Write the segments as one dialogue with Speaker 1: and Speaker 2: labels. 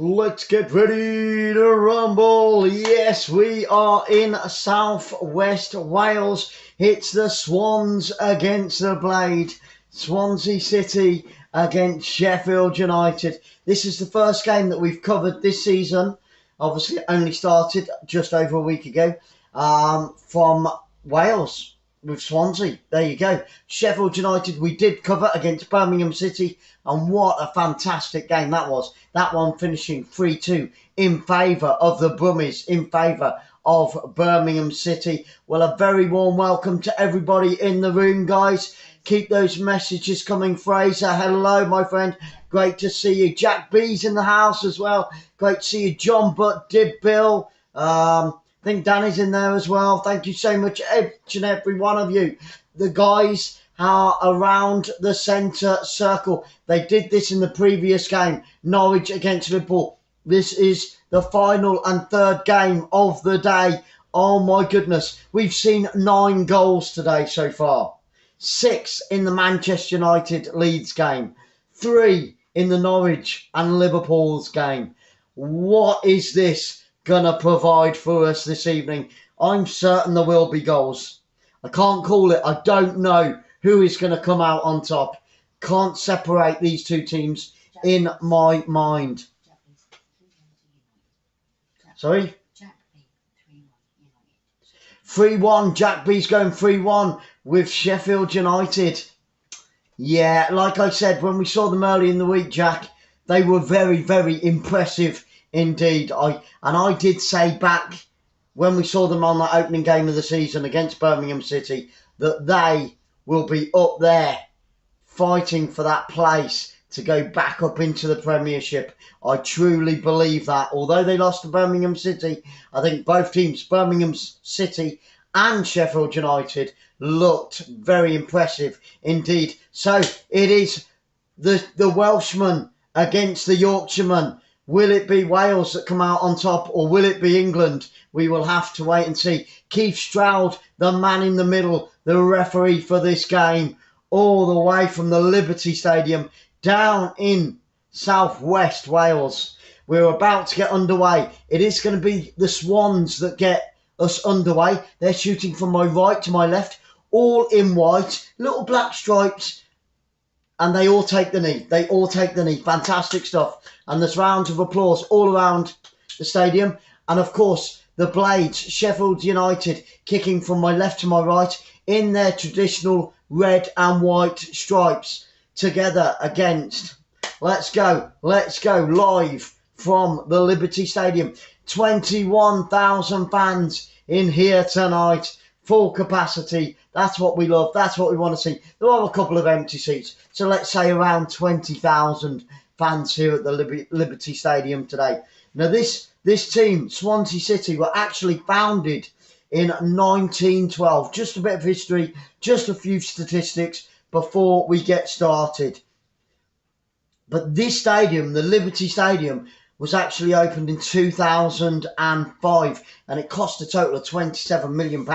Speaker 1: Let's get ready to rumble. Yes, we are in South West Wales. It's the Swans against the Blade. Swansea City against Sheffield United. This is the first game that we've covered this season. Obviously, it only started just over a week ago from Wales with Swansea. There you go. Sheffield United we did cover against Birmingham City, and what a fantastic game that was. That one finishing 3-2 in favour of the Brummies, in favour of Birmingham City. Well, a very warm welcome to everybody in the room, guys. Keep those messages coming. Fraser, hello, my friend. Great to see you. Jack B's in the house as well. Great to see you. John Butt, Dib Bill. I think Danny's in there as well. Thank you so much, each and every one of you. The guys are around the centre circle. They did this in the previous game, Norwich against Liverpool. This is the final and third game of the day. Oh my goodness. We've seen 9 goals today so far. 6 in the Manchester United Leeds game. 3 in the Norwich and Liverpool's game. What is this going to provide for us this evening? I'm certain there will be goals. I can't call it. I don't know who is going to come out on top. Can't separate these two teams in my mind. Sorry? 3-1. Jack B's going 3-1 with Sheffield United. Yeah, like I said, when we saw them early in the week, Jack, they were very, very impressive indeed. I did say back when we saw them on that opening game of the season against Birmingham City that they will be up there fighting for that place to go back up into the Premiership. I truly believe that. Although they lost to Birmingham City, I think both teams, Birmingham City and Sheffield United, looked very impressive indeed. So it is the Welshman against the Yorkshireman. Will it be Wales that come out on top, or will it be England? We will have to wait and see. Keith Stroud, the man in the middle, the referee for this game, all the way from the Liberty Stadium down in southwest Wales. We're about to get underway. It is going to be the Swans that get us underway. They're shooting from my right to my left, all in white, little black stripes, and they all take the knee. They all take the knee. Fantastic stuff. And there's rounds of applause all around the stadium. And of course, the Blades, Sheffield United, kicking from my left to my right in their traditional red and white stripes together against. Let's go live from the Liberty Stadium. 21,000 fans in here tonight. Full capacity. That's what we love. That's what we want to see. There are a couple of empty seats. So let's say around 20,000 fans here at the Liberty Stadium today. Now this team, Swansea City, were actually founded in 1912. Just a bit of history, just a few statistics before we get started. But this stadium, the Liberty Stadium, was actually opened in 2005, and it cost a total of £27 million,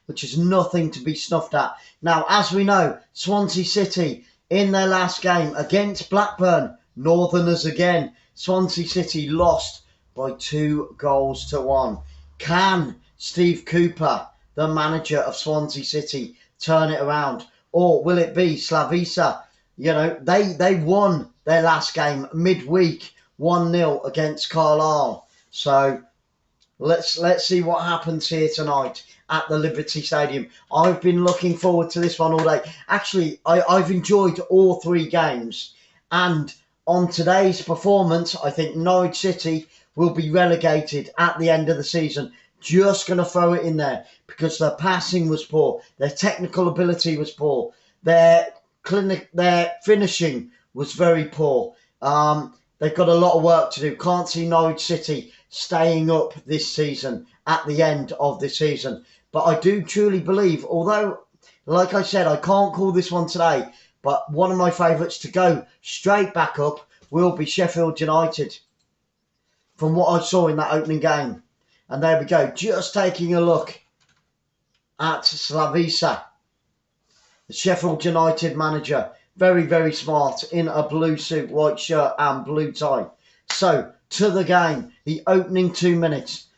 Speaker 1: which is nothing to be snuffed at. Now, as we know, Swansea City, in their last game against Blackburn, Northerners again, Swansea City lost by 2-1. Can Steve Cooper, the manager of Swansea City, turn it around? Or will it be 𝓣𝓸𝓲𝓷𝓲𝓷𝓰? You know, they won their last game midweek, 1-0 against Carlisle. So let's see what happens here tonight at the Liberty Stadium. I've been looking forward to this one all day. Actually, I've enjoyed all 3 games, And on today's performance, I think Norwich City will be relegated at the end of the season. Just going to throw it in there because their passing was poor, their technical ability was poor, their finishing was very poor. They've got a lot of work to do. Can't see Norwich City staying up this season at the end of the season. But I do truly believe, although, like I said, I can't call this one today, but one of my favourites to go straight back up will be Sheffield United from what I saw in that opening game. And there we go, just taking a look at 𝓳𝓸𝓲𝓷𝓲𝓷𝓰, the Sheffield United manager. Very, very smart in a blue suit, white shirt and blue tie. So, to the game, the opening 2 minutes.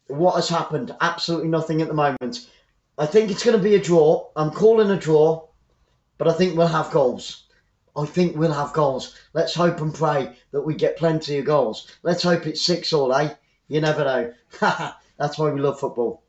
Speaker 1: What has happened? Absolutely nothing at the moment. I think it's going to be a draw. I'm calling a draw, but I think we'll have goals. Let's hope and pray that we get plenty of goals. Let's hope it's 6-all, eh? You never know. That's why we love football.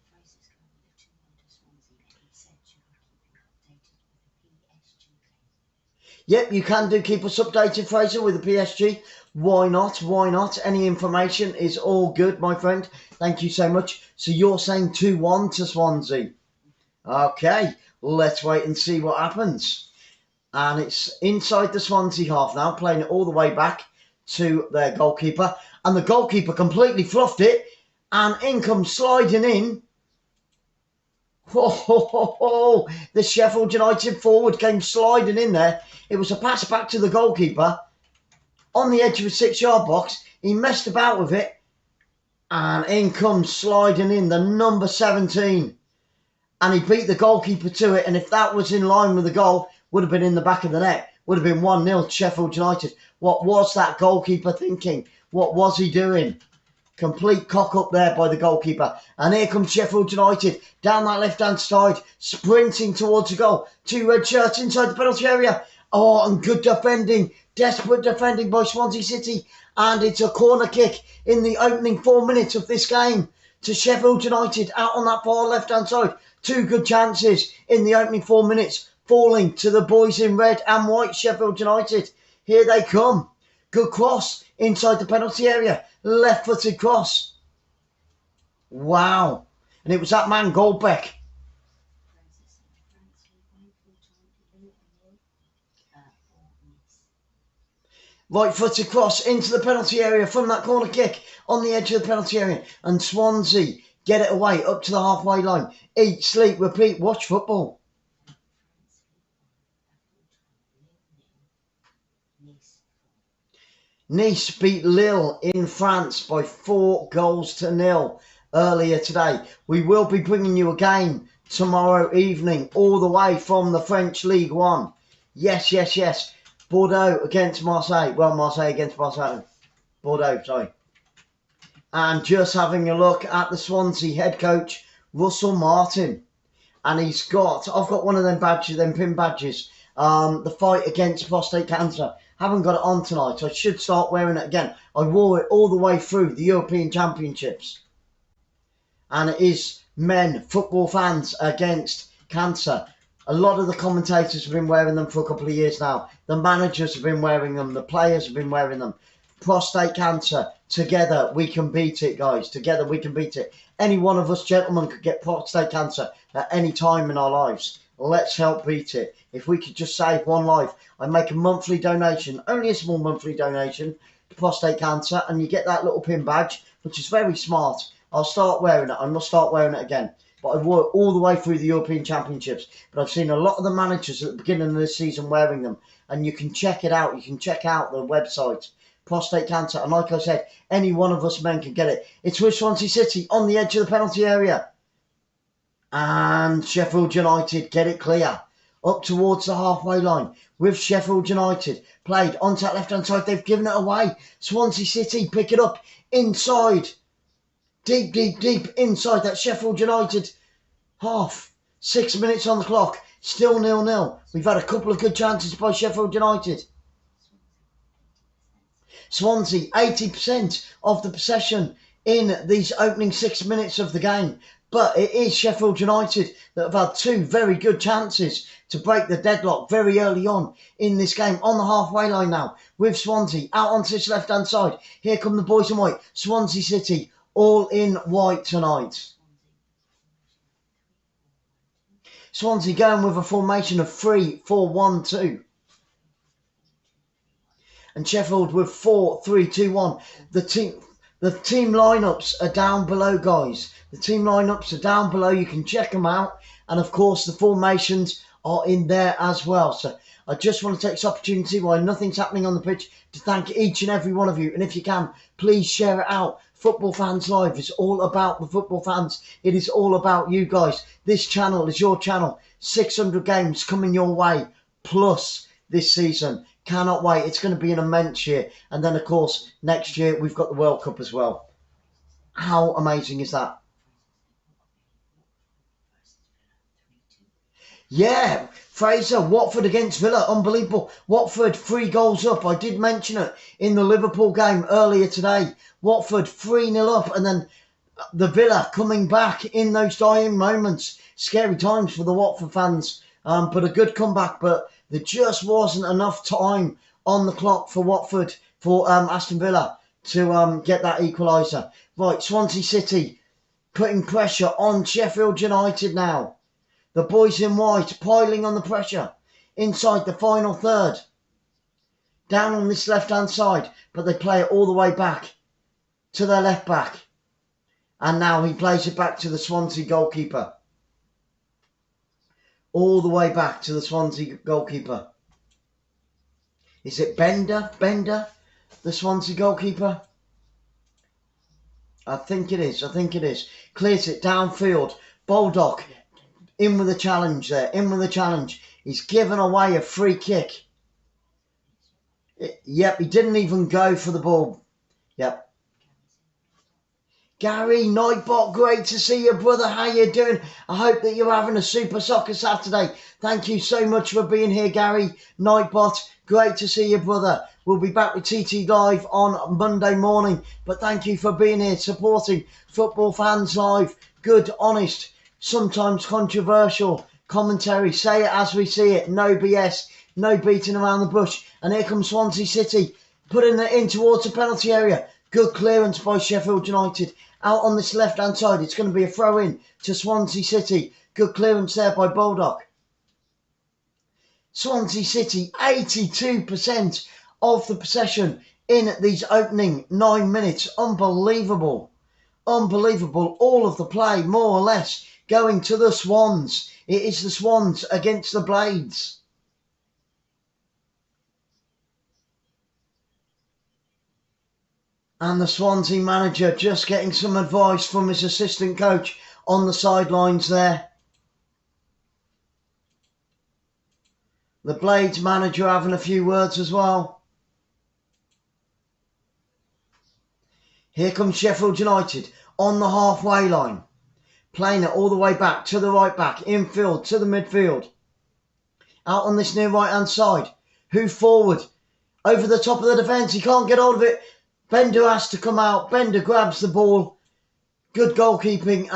Speaker 1: Yep, you can do. Keep us updated, Fraser, with the PSG. Why not? Why not? Any information is all good, my friend. Thank you so much. So you're saying 2-1 to Swansea. Okay, let's wait and see what happens. And it's inside the Swansea half now, playing it all the way back to their goalkeeper. And the goalkeeper completely fluffed it. And in comes sliding in. The Sheffield United forward came sliding in there. It was a pass back to the goalkeeper on the edge of a 6-yard box. He messed about with it. And in comes sliding in the number 17. And he beat the goalkeeper to it. And if that was in line with the goal, would have been in the back of the net. Would have been 1-0 to Sheffield United. What was that goalkeeper thinking? What was he doing? Complete cock up there by the goalkeeper. And here comes Sheffield United down that left-hand side, sprinting towards the goal. 2 red shirts inside the penalty area. Oh, and good defending. Desperate defending by Swansea City. And it's a corner kick in the opening 4 minutes of this game to Sheffield United out on that far left-hand side. 2 good chances in the opening 4 minutes, falling to the boys in red and white, Sheffield United. Here they come. Good cross inside the penalty area. Left-footed cross. Wow. And it was that man, Goldbeck. Right-footed cross into the penalty area from that corner kick on the edge of the penalty area. And Swansea get it away up to the halfway line. Eat, sleep, repeat, watch football. Nice beat Lille in France by 4-0 earlier today. We will be bringing you a game tomorrow evening, all the way from the French League One. Yes, yes, yes. Bordeaux against Marseille. Well, Marseille against Marseille. Bordeaux, sorry. And just having a look at the Swansea head coach, Russell Martin. And he's got, I've got one of them badges, them pin badges. The fight against prostate cancer. Haven't got it on tonight. I should start wearing it again. I wore it all the way through the European Championships. And it is men, football fans against cancer. A lot of the commentators have been wearing them for a couple of years now. The managers have been wearing them. The players have been wearing them. Prostate cancer. Together we can beat it, guys. Together we can beat it. Any one of us gentlemen could get prostate cancer at any time in our lives. Let's help beat it. If we could just save one life, I make a monthly donation, only a small monthly donation to prostate cancer, and you get that little pin badge, which is very smart. I'll start wearing it. I must start wearing it again. But I wore it all the way through the European Championships. But I've seen a lot of the managers at the beginning of this season wearing them, and you can check it out. You can check out the website, prostate cancer. And like I said, any one of us men can get it. It's with Swansea City on the edge of the penalty area. And Sheffield United get it clear up towards the halfway line with Sheffield United played onto that left-hand side. They've given it away. Swansea City pick it up inside. Deep, deep, deep inside that Sheffield United half. 6 minutes on the clock. Still 0-0. We've had a couple of good chances by Sheffield United. Swansea, 80% of the possession in these opening 6 minutes of the game. But it is Sheffield United that have had two very good chances to break the deadlock very early on in this game. On the halfway line now with Swansea out onto this left-hand side. Here come the boys in white. Swansea City all in white tonight. Swansea going with a formation of 3-4-1-2. And Sheffield with 4-3-2-1. The team lineups are down below, guys. The team lineups are down below. You can check them out. And of course, the formations are in there as well. So I just want to take this opportunity while nothing's happening on the pitch to thank each and every one of you. And if you can, please share it out. Football Fans Live is all about the football fans. It is all about you guys. This channel is your channel. 600 games coming your way, plus this season. Cannot wait. It's going to be an immense year. And then, of course, next year we've got the World Cup as well. How amazing is that? Yeah, Fraser, Watford against Villa, unbelievable. Watford 3 goals up. I did mention it in the Liverpool game earlier today. Watford 3-0 up, and then the Villa coming back in those dying moments. Scary times for the Watford fans, but a good comeback. But there just wasn't enough time on the clock for Watford, for Aston Villa to get that equaliser. Right, Swansea City putting pressure on Sheffield United now. The boys in white piling on the pressure inside the final third. Down on this left-hand side, but they play it all the way back to their left back. And now he plays it back to the Swansea goalkeeper. All the way back to the Swansea goalkeeper. Is it Bender, the Swansea goalkeeper? I think it is. Clears it downfield. Baldock in with a challenge there. He's given away a free kick. Yep, he didn't even go for the ball. Yep. Gary Nightbot, great to see you, brother. How you doing? I hope that you're having a super soccer Saturday. Thank you so much for being here, Gary Nightbot. Great to see you, brother. We'll be back with TT Live on Monday morning. But thank you for being here, supporting Football Fans Live. Good, honest, sometimes controversial commentary. Say it as we see it. No BS. No beating around the bush. And here comes Swansea City, putting it in towards the penalty area. Good clearance by Sheffield United. Out on this left-hand side, it's going to be a throw-in to Swansea City. Good clearance there by Baldock. Swansea City, 82% of the possession in these opening 9 minutes. Unbelievable. All of the play, more or less, going to the Swans. It is the Swans against the Blades. And the Swansea manager just getting some advice from his assistant coach on the sidelines there. The Blades manager having a few words as well. Here comes Sheffield United on the halfway line. Playing it all the way back to the right back, infield to the midfield. Out on this near right hand side. Who forward? Over the top of the defence. He can't get hold of it. Bender has to come out. Bender grabs the ball. Good goalkeeping.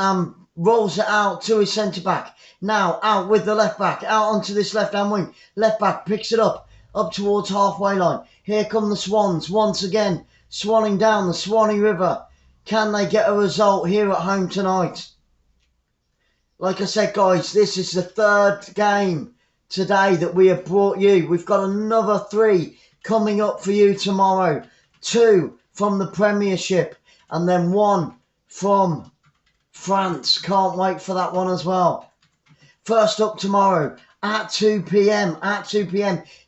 Speaker 1: Rolls it out to his centre-back. Now out with the left-back. Out onto this left-hand wing. Left-back picks it up towards halfway line. Here come the Swans once again. Swanning down the Swanee River. Can they get a result here at home tonight? Like I said, guys, this is the third game today that we have brought you. We've got another 3 coming up for you tomorrow. 2 from the Premiership, and then 1 from France. Can't wait for that one as well. First up tomorrow at 2 p.m.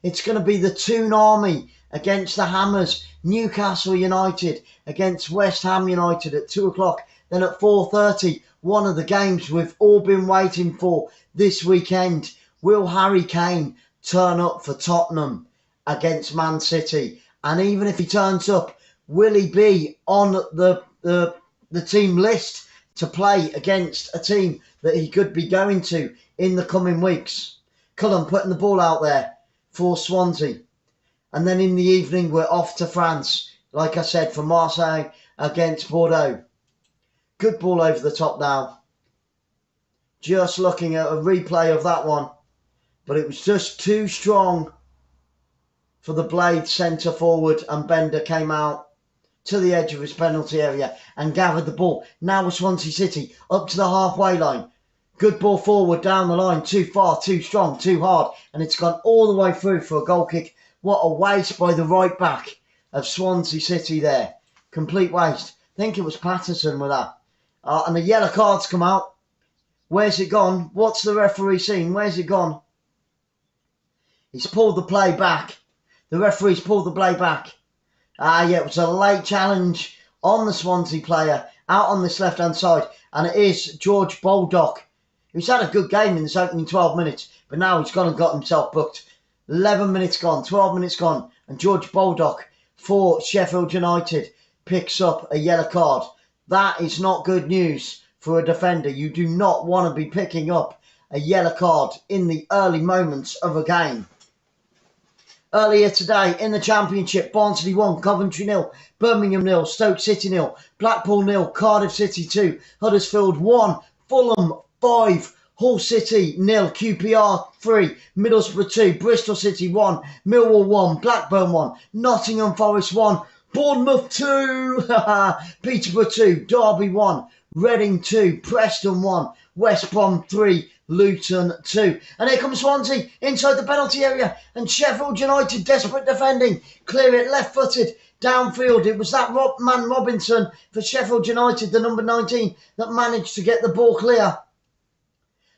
Speaker 1: It's going to be the Toon Army against the Hammers. Newcastle United against West Ham United at 2 o'clock. Then at 4:30, one of the games we've all been waiting for this weekend. Will Harry Kane turn up for Tottenham against Man City? And even if he turns up, will he be on the team list to play against a team that he could be going to in the coming weeks? Cullen putting the ball out there for Swansea. And then in the evening, we're off to France. Like I said, for Marseille against Bordeaux. Good ball over the top now Just looking at a replay of that one. But it was just too strong for the Blade centre forward, and Bender came out to the edge of his penalty area and gathered the ball. Now with Swansea City up to the halfway line. Good ball forward down the line. Too far, too strong, too hard. And it's gone all the way through for a goal kick. What a waste by the right back of Swansea City there. Complete waste. I think it was Patterson with that. And the yellow card's come out. Where's it gone? What's the referee seen? Where's it gone? He's pulled the play back. The referee's pulled the play back. Yeah, it was a late challenge on the Swansea player out on this left-hand side. And it is George Baldock, who's had a good game in this opening 12 minutes. But now he's gone and got himself booked. 11 minutes gone, 12 minutes gone. And George Baldock for Sheffield United picks up a yellow card. That is not good news for a defender. You do not want to be picking up a yellow card in the early moments of a game. Earlier today in the Championship, Barnsley 1, Coventry 0, Birmingham 0, Stoke City 0, Blackpool 0, Cardiff City 2, Huddersfield 1, Fulham 5, Hull City 0, QPR 3, Middlesbrough 2, Bristol City 1, Millwall 1, Blackburn 1, Nottingham Forest 1, Bournemouth 2, Peterborough 2, Derby 1, Reading 2, Preston 1, West Brom 3, Luton 2. And here comes Swansea inside the penalty area, and Sheffield United desperate defending. Clear it left-footed downfield. It was that man Robinson for Sheffield United, the number 19, that managed to get the ball clear.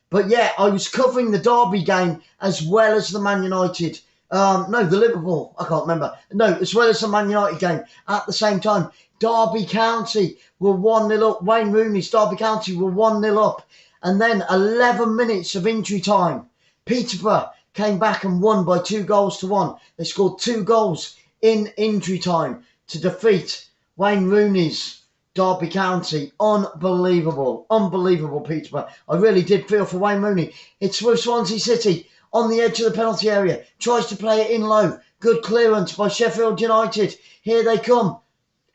Speaker 1: But yeah, I was covering the Derby game as well as the Man United. The Liverpool, I can't remember. No, as well as the Man United game at the same time. Derby County were 1-0 up. Wayne Rooney's Derby County were 1-0 up. And then 11 minutes of injury time. Peterborough came back and won by 2-1. They scored 2 goals in injury time to defeat Wayne Rooney's Derby County. Unbelievable. Unbelievable, Peterborough. I really did feel for Wayne Rooney. It's with Swansea City on the edge of the penalty area. Tries to play it in low. Good clearance by Sheffield United. Here they come.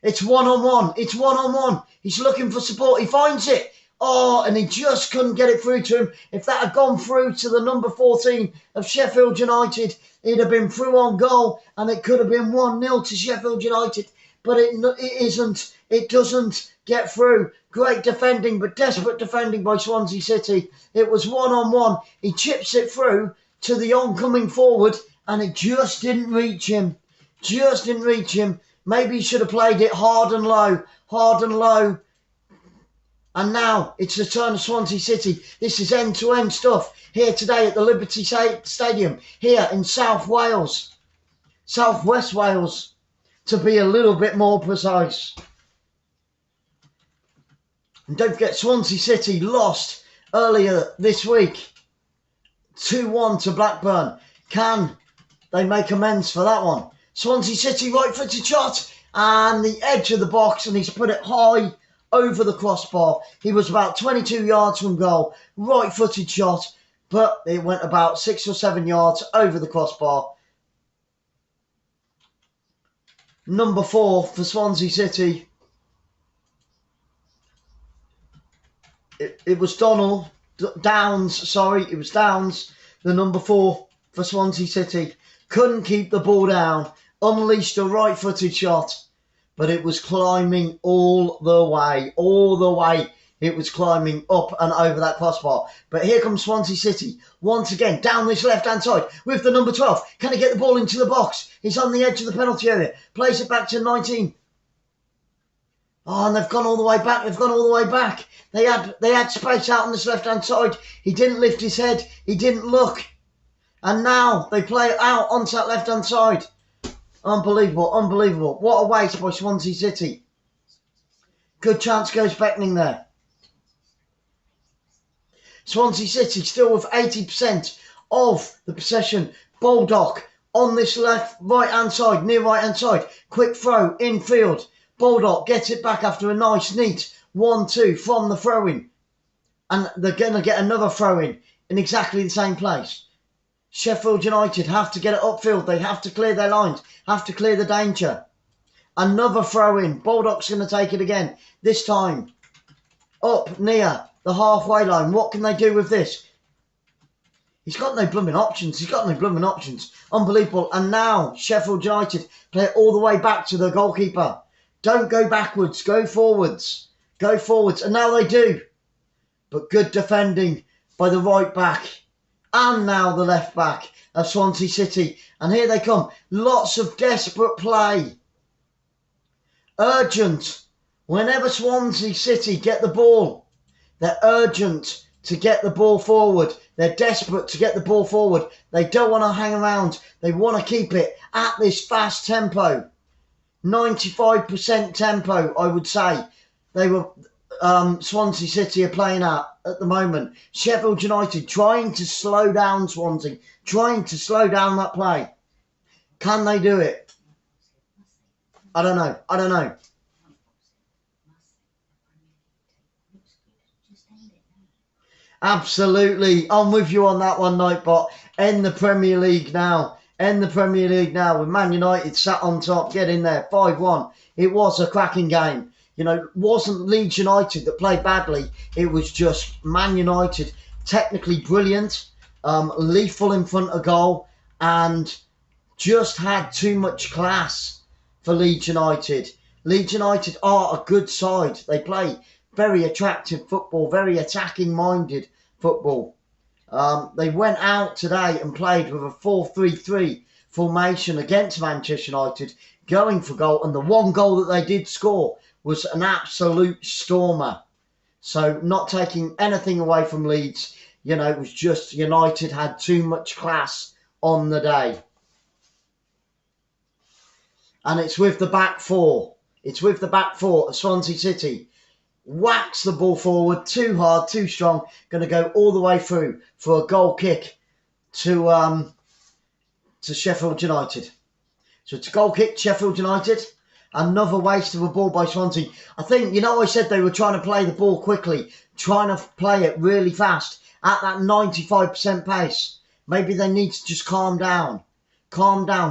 Speaker 1: It's one-on-one. It's one-on-one. He's looking for support. He finds it. Oh, and he just couldn't get it through to him. If that had gone through to the number 14 of Sheffield United, it'd have been through on goal, and it could have been 1-0 to Sheffield United. But it isn't. It doesn't get through. Great defending, but desperate defending by Swansea City. It was one-on-one. He chips it through to the oncoming forward, and it just didn't reach him. Just didn't reach him. Maybe he should have played it hard and low. Hard and low. And now it's the turn of Swansea City. This is end-to-end stuff here today at the Liberty Stadium, here in South Wales. South West Wales, to be a little bit more precise. And don't forget, Swansea City lost earlier this week. 2-1 to Blackburn. Can they make amends for that one? Swansea City right-footed shot and the edge of the box, and he's put it high over the crossbar. He was about 22 yards from goal. Right-footed shot, but it went about 6 or 7 yards over the crossbar. Number 4 for Swansea City. It was Downs, it was Downs, the number 4 for Swansea City. Couldn't keep the ball down. Unleashed a right-footed shot, but it was climbing all the way. It was climbing up and over that crossbar. But here comes Swansea City once again down this left-hand side with the number 12. Can he get the ball into the box? He's on the edge of the penalty area. Plays it back to 19. Oh, and they've gone all the way back. They had space out on this left-hand side. He didn't lift his head. He didn't look. And now they play it out onto that left-hand side. Unbelievable. What a waste by Swansea City. Good chance goes Beckoning there. Swansea City still with 80% of the possession. Baldock on this right-hand side, near right-hand side. Quick throw, infield. Baldock gets it back after a nice, neat 1-2 from the throw-in. And they're going to get another throw-in in exactly the same place. Sheffield United have to get it upfield. They have to clear their lines, have to clear the danger. Another throw-in. Baldock's going to take it again. This time up near the halfway line. What can they do with this? He's got no blooming options. He's got no blooming options. Unbelievable. And now Sheffield United play it all the way back to the goalkeeper. Don't go backwards. Go forwards. Go forwards. And now they do. But good defending by the right back. And now the left back of Swansea City. And here they come. Lots of desperate play. Urgent. Whenever Swansea City get the ball, they're urgent to get the ball forward. They're desperate to get the ball forward. They don't want to hang around. They want to keep it at this fast tempo. 95% tempo, I would say. They were Swansea City are playing at the moment. Sheffield United trying to slow down Swansea, trying to slow down that play. Can they do it? I don't know. I don't know. Absolutely. I'm with you on that one, Nightbot. End the Premier League now. End the Premier League now with Man United sat on top. Get in there. 5-1. It was a cracking game. You know, it wasn't Leeds United that played badly. It was just Man United. Technically brilliant. Lethal in front of goal. And just had too much class for Leeds United. Leeds United are a good side. They play very attractive football, very attacking-minded football. They went out today and played with a 4-3-3 formation against Manchester United, going for goal. And the one goal that they did score was an absolute stormer. So not taking anything away from Leeds, you know, it was just United had too much class on the day. And it's with the back four. It's with the back four of Swansea City. Whacks the ball forward, too hard, too strong. Going to go all the way through for a goal kick to Sheffield United. So it's a goal kick, Sheffield United. Another waste of a ball by Swansea. I think, you know, I said they were trying to play the ball quickly, trying to play it really fast at that 95% pace. Maybe they need to just calm down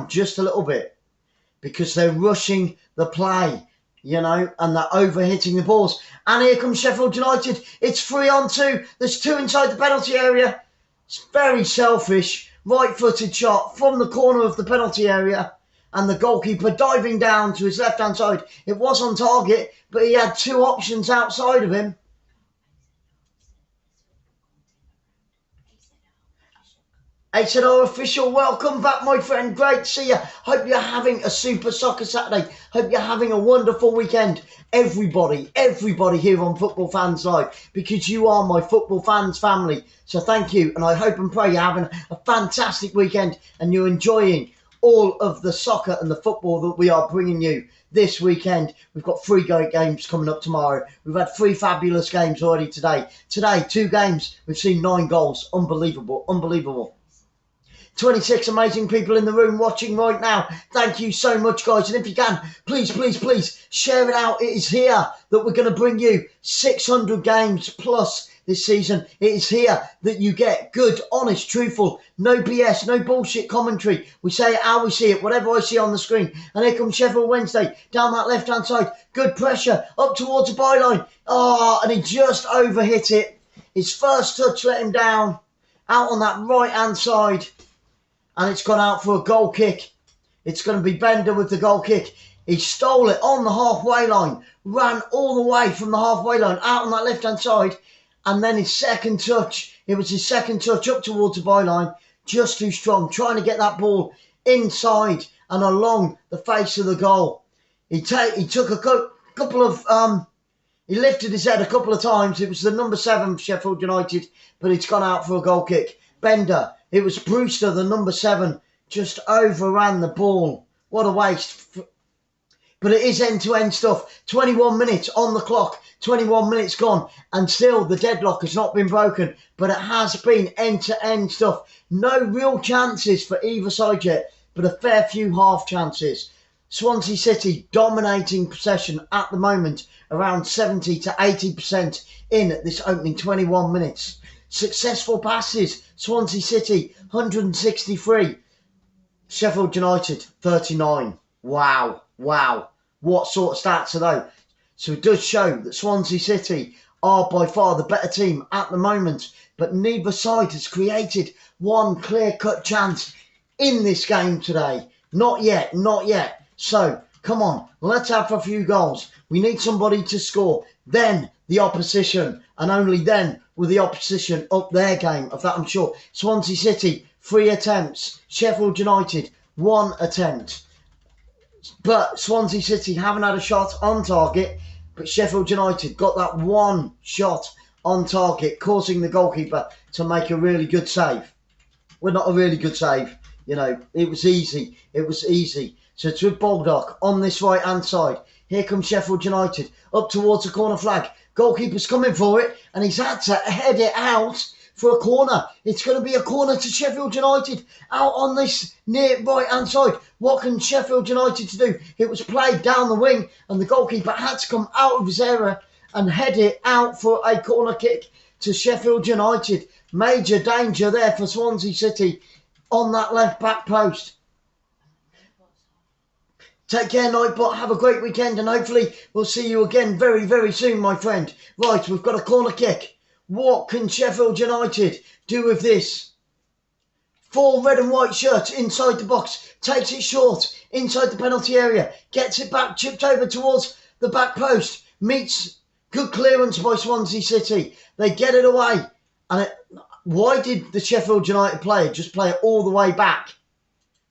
Speaker 1: just a little bit, because they're rushing the play, you know, and they're overhitting the balls. And here comes Sheffield United. It's 3-on-2. There's two inside the penalty area. It's very selfish. Right-footed shot from the corner of the penalty area. And the goalkeeper diving down to his left-hand side. It was on target, but he had two options outside of him. 𝓳𝓸𝓷𝓲𝓷𝓰 official, welcome back, my friend. Great to see you. Hope you're having a super soccer Saturday. Hope you're having a wonderful weekend. Everybody here on Football Fans Live, because you are my football fans family. So thank you, and I hope and pray you're having a fantastic weekend and you're enjoying all of the soccer and the football that we are bringing you this weekend. We've got 3 great games coming up tomorrow. We've had 3 fabulous games already today. Today, 2 games. We've seen 9 goals. Unbelievable. Unbelievable. 26 amazing people in the room watching right now. Thank you so much, guys. And if you can, please, please, please share it out. It is here that we're going to bring you 600 games plus this season. It is here that you get good, honest, truthful, no BS, no bullshit commentary. We say it how we see it, whatever I see on the screen. And here comes Sheffield Wednesday down that left-hand side. Good pressure up towards the byline. Oh, and he just overhit it. His first touch let him down. Out on that right-hand side. And it's gone out for a goal kick. It's going to be Bender with the goal kick. He stole it on the halfway line. Ran all the way from the halfway line out on that left-hand side. And then his second touch. It was his second touch up towards the byline. Just too strong. Trying to get that ball inside and along the face of the goal. He took a couple of... He lifted his head a couple of times. It was the number 7 Sheffield United. But it's gone out for a goal kick. Bender. It was Brewster, the number 7, just overran the ball. What a waste. But it is end-to-end stuff. 21 minutes on the clock. 21 minutes gone. And still the deadlock has not been broken. But it has been end-to-end stuff. No real chances for either side yet. But a fair few half chances. Swansea City dominating possession at the moment. Around 70 to 80% in this opening 21 minutes. Successful passes. Swansea City, 163. Sheffield United, 39. Wow. Wow. What sort of stats are those? So it does show that Swansea City are by far the better team at the moment, but neither side has created one clear-cut chance in this game today. Not yet, not yet. So, come on, let's have a few goals. We need somebody to score. Then the opposition, and only then will the opposition up their game. Of that I'm sure. Swansea City, 3 attempts. Sheffield United, 1 attempt. But Swansea City haven't had a shot on target, but Sheffield United got that 1 shot on target, causing the goalkeeper to make a really good save. Well, not a really good save. You know, it was easy. It was easy. So it's with Baldock on this right-hand side. Here comes Sheffield United up towards the corner flag. Goalkeeper's coming for it, and he's had to head it out for a corner. It's going to be a corner to Sheffield United out on this near right-hand side. What can Sheffield United do? It was played down the wing, and the goalkeeper had to come out of his area and head it out for a corner kick to Sheffield United. Major danger there for Swansea City on that left back post. Take care, Nightbot. Have a great weekend, and hopefully we'll see you again very, very soon, my friend. Right, we've got a corner kick. What can Sheffield United do with this? 4 red and white shirts inside the box. Takes it short inside the penalty area. Gets it back, chipped over towards the back post. Meets good clearance by Swansea City. They get it away. And why did the Sheffield United player just play it all the way back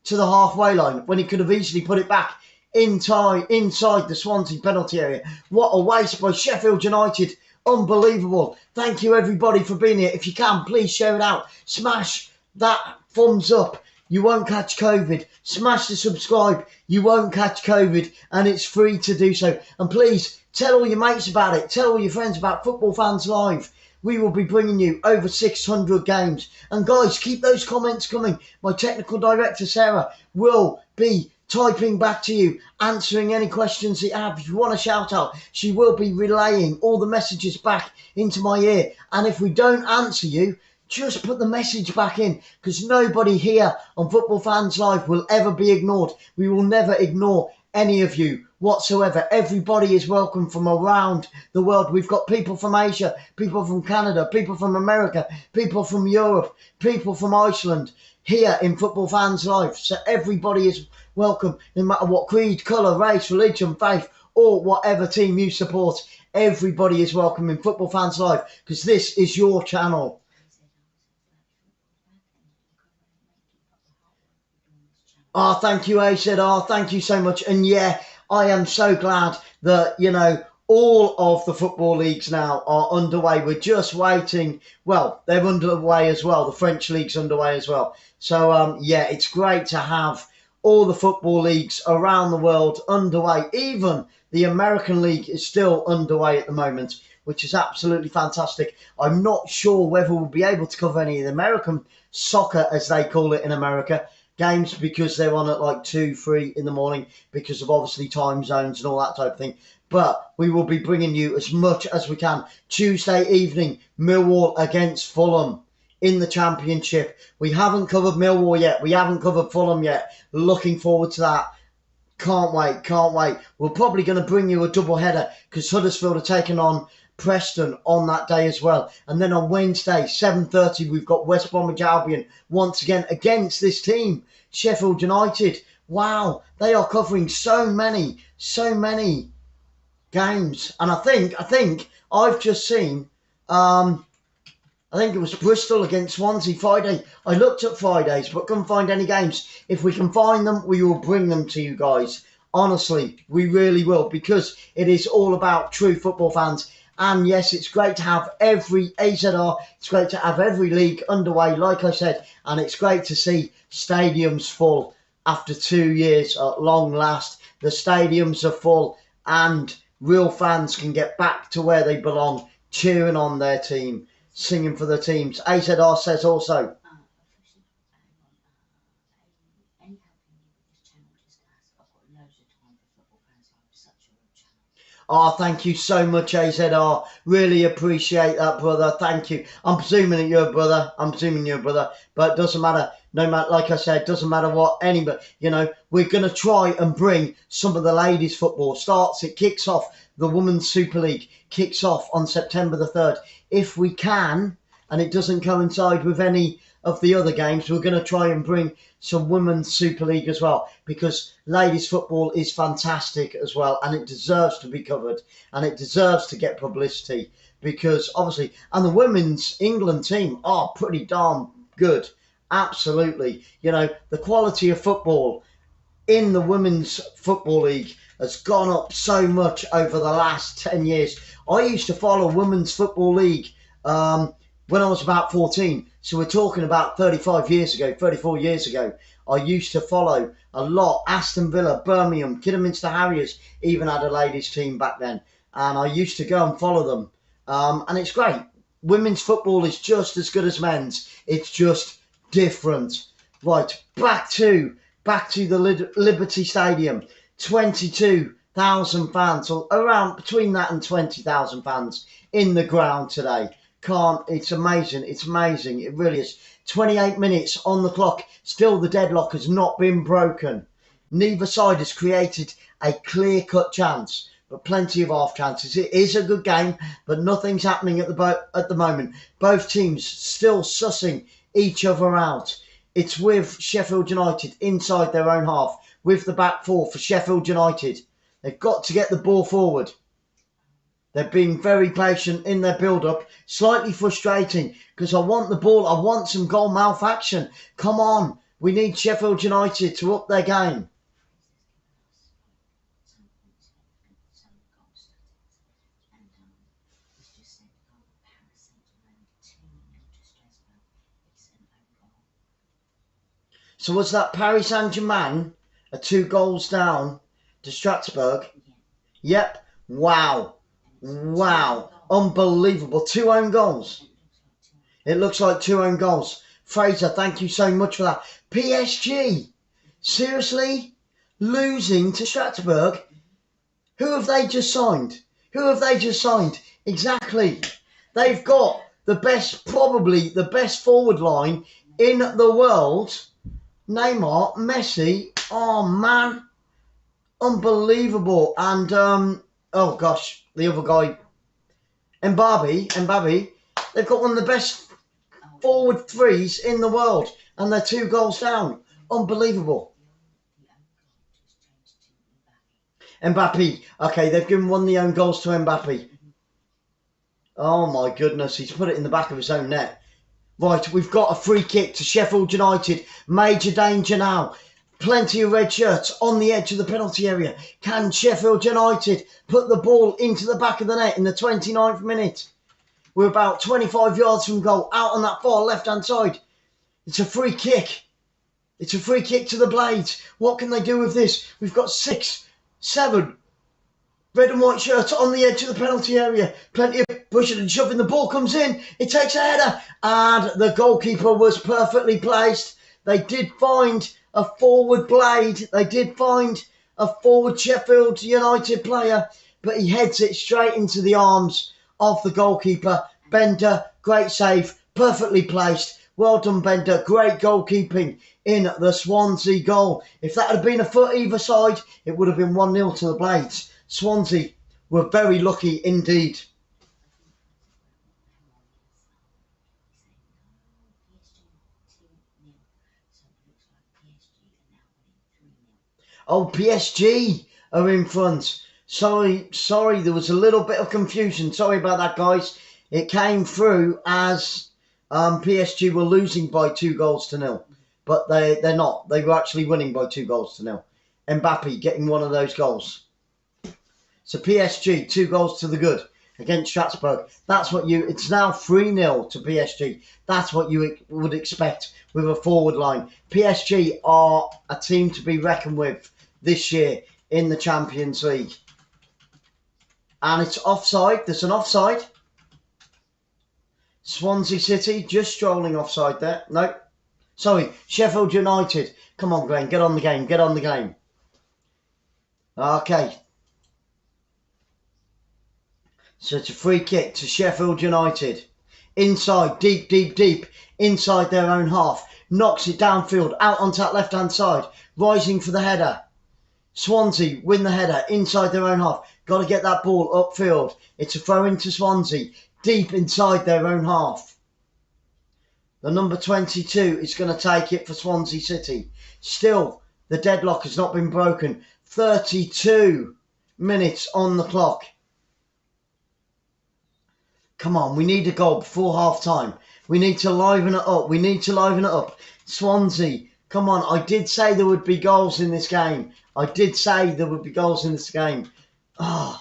Speaker 1: to the halfway line when he could have easily put it back inside the Swansea penalty area? What a waste by Sheffield United. Unbelievable. Thank you, everybody, for being here. If you can, please share it out. Smash that thumbs up. You won't catch COVID. Smash the subscribe. You won't catch COVID, and it's free to do so. And please tell all your mates about it. Tell all your friends about Football Fans Live. We will be bringing you over 600 games. And guys, keep those comments coming. My technical director, Sarah, will be typing back to you, answering any questions that you have. If you want a shout out, she will be relaying all the messages back into my ear. And if we don't answer you, just put the message back in, because nobody here on Football Fans Live will ever be ignored. We will never ignore any of you whatsoever. Everybody is welcome from around the world. We've got people from Asia, people from Canada, people from America, people from Europe, people from Iceland here in Football Fans Live. So everybody is welcome, no matter what creed, colour, race, religion, faith, or whatever team you support. Everybody is welcome in Football Fans Live, because this is your channel. Oh, thank you, 𝓳𝓸𝓷𝓲𝓷𝓰. Thank you so much. And yeah, I am so glad that, you know, all of the football leagues now are underway. We're just waiting. Well, they're underway as well. The French league's underway as well. So, yeah, it's great to have all the football leagues around the world underway. Even the American League is still underway at the moment, which is absolutely fantastic. I'm not sure whether we'll be able to cover any of the American soccer, as they call it in America, games, because they're on at like 2, 3 in the morning because of obviously time zones and all that type of thing. But we will be bringing you as much as we can. Tuesday evening, Millwall against Fulham in the Championship. We haven't covered Millwall yet. We haven't covered Fulham yet. Looking forward to that. Can't wait, can't wait. We're probably going to bring you a double header because Huddersfield are taking on Preston on that day as well. And then on Wednesday, 7:30, we've got West Bromwich Albion once again against this team, Sheffield United. Wow, they are covering so many games. And I think I've just seen, I think it was Bristol against Swansea Friday. I looked at Fridays, but couldn't find any games. If we can find them, we will bring them to you guys. Honestly, we really will, because it is all about true football fans. And yes, it's great to have every 𝓳𝓸𝓷. It's great to have every league underway, like I said. And it's great to see stadiums full after 2 years at long last. The stadiums are full and real fans can get back to where they belong, cheering on their team, singing for the teams. 𝓳𝓸𝓷 says also, oh, thank you so much, 𝓳𝓸𝓷. Really appreciate that, brother. Thank you. I'm presuming that you're a brother. But it doesn't matter. No matter, like I said, doesn't matter what anybody, you know, we're going to try and bring some of the ladies' football. It kicks off, the Women's Super League kicks off on September the 3rd. If we can, and it doesn't coincide with any of the other games, we're going to try and bring some Women's Super League as well, because ladies' football is fantastic as well, and it deserves to be covered, and it deserves to get publicity, because obviously, and the Women's England team are pretty darn good. Absolutely. You know, the quality of football in the Women's Football League has gone up so much over the last 10 years. I used to follow Women's Football League when I was about 14. So we're talking about 34 years ago. I used to follow a lot. Aston Villa, Birmingham, Kidderminster Harriers even had a ladies team back then. And I used to go and follow them. And it's great. Women's football is just as good as men's. It's just different. Right, back to the Liberty Stadium. 22,000 fans, or around between that and 20,000 fans in the ground today. It's amazing. It's amazing. It really is. 28 minutes on the clock. Still the deadlock has not been broken. Neither side has created a clear-cut chance, but plenty of half chances. It is a good game, but nothing's happening at the moment. Both teams still sussing each other out. It's with Sheffield United inside their own half, with the back four for Sheffield United. They've got to get the ball forward. They're being very patient in their build-up. Slightly frustrating, because I want the ball. I want some goal mouth action. Come on. We need Sheffield United to up their game. So was that Paris Saint-Germain 2 goals down to Strasbourg? Yep. Wow. Unbelievable. 2 own goals. It looks like 2 own goals. Fraser, thank you so much for that. PSG. Seriously? Losing to Strasbourg? Who have they just signed? Exactly. They've got probably the best forward line in the world. Neymar, Messi, oh man, unbelievable. And, oh gosh, the other guy, Mbappe, they've got one of the best forward threes in the world, and they're 2 goals down. Unbelievable. Mbappe, okay, they've given one of the own goals to Mbappe. Oh my goodness, he's put it in the back of his own net. Right, we've got a free kick to Sheffield United. Major danger now. Plenty of red shirts on the edge of the penalty area. Can Sheffield United put the ball into the back of the net in the 29th minute? We're about 25 yards from goal, out on that far left-hand side. It's a free kick. It's a free kick to the Blades. What can they do with this? We've got 6, 7 red and white shirts on the edge of the penalty area. Plenty of pushing and shoving. The ball comes in. It takes a header. And the goalkeeper was perfectly placed. They did find a forward Blade. They did find a forward Sheffield United player. But he heads it straight into the arms of the goalkeeper. Bender, great save. Perfectly placed. Well done, Bender. Great goalkeeping in the Swansea goal. If that had been a foot either side, it would have been 1-0 to the Blades. Swansea were very lucky indeed. Oh, PSG are in front. Sorry, there was a little bit of confusion. Sorry about that, guys. It came through as PSG were losing by 2 goals to 0. But they're not. They were actually winning by 2 goals to 0. Mbappe getting one of those goals. So PSG, 2 goals to the good against Strasbourg. It's now 3-0 to PSG. That's what you would expect with a forward line. PSG are a team to be reckoned with this year in the Champions League. And it's offside. There's an offside. Swansea City just strolling offside there. No. Sorry, Sheffield United. Come on, Glenn, get on the game. Okay. So it's a free kick to Sheffield United inside, deep, deep, deep, inside their own half. Knocks it downfield, out onto that left-hand side, rising for the header. Swansea win the header inside their own half. Got to get that ball upfield. It's a throw into Swansea, deep inside their own half. The number 22 is going to take it for Swansea City. Still, the deadlock has not been broken. 32 minutes on the clock. Come on, we need a goal before half-time. We need to liven it up. We need to liven it up. Swansea, come on. I did say there would be goals in this game. I did say there would be goals in this game. I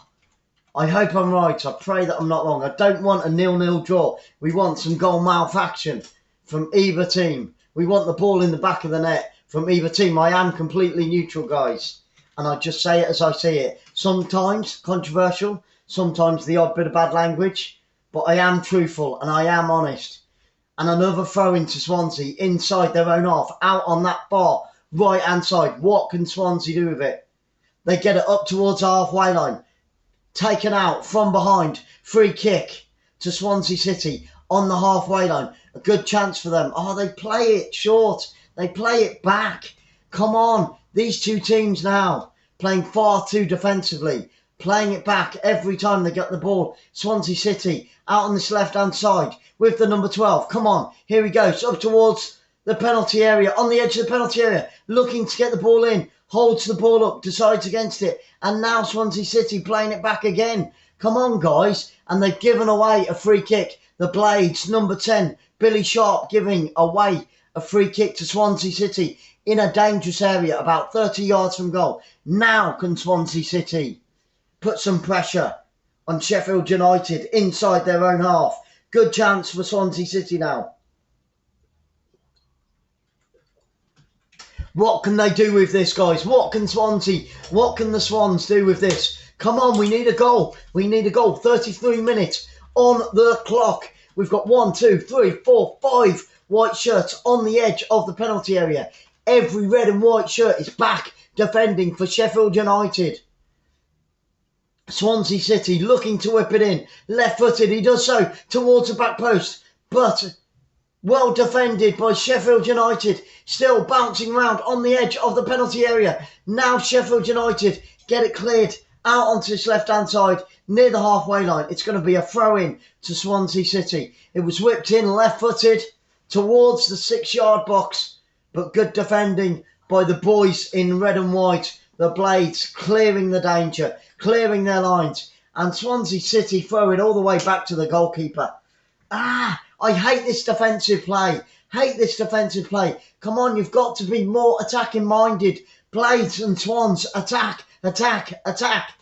Speaker 1: hope I'm right. I pray that I'm not wrong. I don't want a 0-0 draw. We want some goal malfaction from either team. We want the ball in the back of the net from either team. I am completely neutral, guys. And I just say it as I see it. Sometimes controversial. Sometimes the odd bit of bad language. But I am truthful and I am honest. And another throw into Swansea inside their own half, out on that bar, right-hand side. What can Swansea do with it? They get it up towards the halfway line. Taken out from behind. Free kick to Swansea City on the halfway line. A good chance for them. They play it short. They play it back. Come on. These two teams now playing far too defensively. Playing it back every time they get the ball. Swansea City out on this left-hand side with the number 12. Come on, here he goes, up towards the penalty area, on the edge of the penalty area, looking to get the ball in, holds the ball up, decides against it, and now Swansea City playing it back again. Come on, guys, and they've given away a free kick. The Blades, number 10, Billy Sharp, giving away a free kick to Swansea City in a dangerous area, about 30 yards from goal. Now can Swansea City put some pressure on Sheffield United inside their own half. Good chance for Swansea City now. What can they do with this, guys? What can the Swans do with this? Come on, we need a goal. We need a goal. 33 minutes on the clock. We've got 1, 2, 3, 4, 5 white shirts on the edge of the penalty area. Every red and white shirt is back defending for Sheffield United. Swansea City looking to whip it in. Left-footed, he does so towards the back post. But well defended by Sheffield United. Still bouncing around on the edge of the penalty area. Now Sheffield United get it cleared out onto this left-hand side near the halfway line. It's going to be a throw-in to Swansea City. It was whipped in left-footed towards the 6-yard box. But good defending by the boys in red and white. The Blades clearing the danger, clearing their lines. And Swansea City throw it all the way back to the goalkeeper. I hate this defensive play. Hate this defensive play. Come on, you've got to be more attacking minded. Blades and Swans, attack, attack, attack.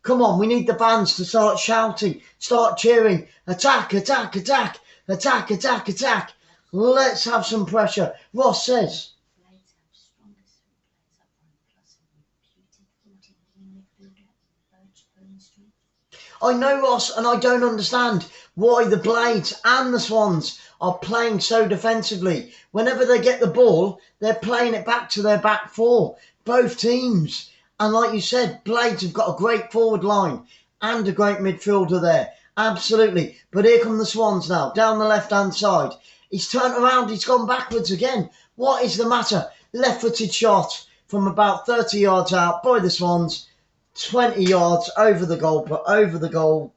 Speaker 1: Come on, we need the fans to start shouting, start cheering. Attack, attack, attack, attack, attack, attack. Let's have some pressure. Ross says. I know, Ross, and I don't understand why the Blades and the Swans are playing so defensively. Whenever they get the ball, they're playing it back to their back four, both teams. And like you said, Blades have got a great forward line and a great midfielder there. Absolutely. But here come the Swans now, down the left-hand side. He's turned around, he's gone backwards again. What is the matter? Left-footed shot from about 30 yards out by the Swans. 20 yards over the goal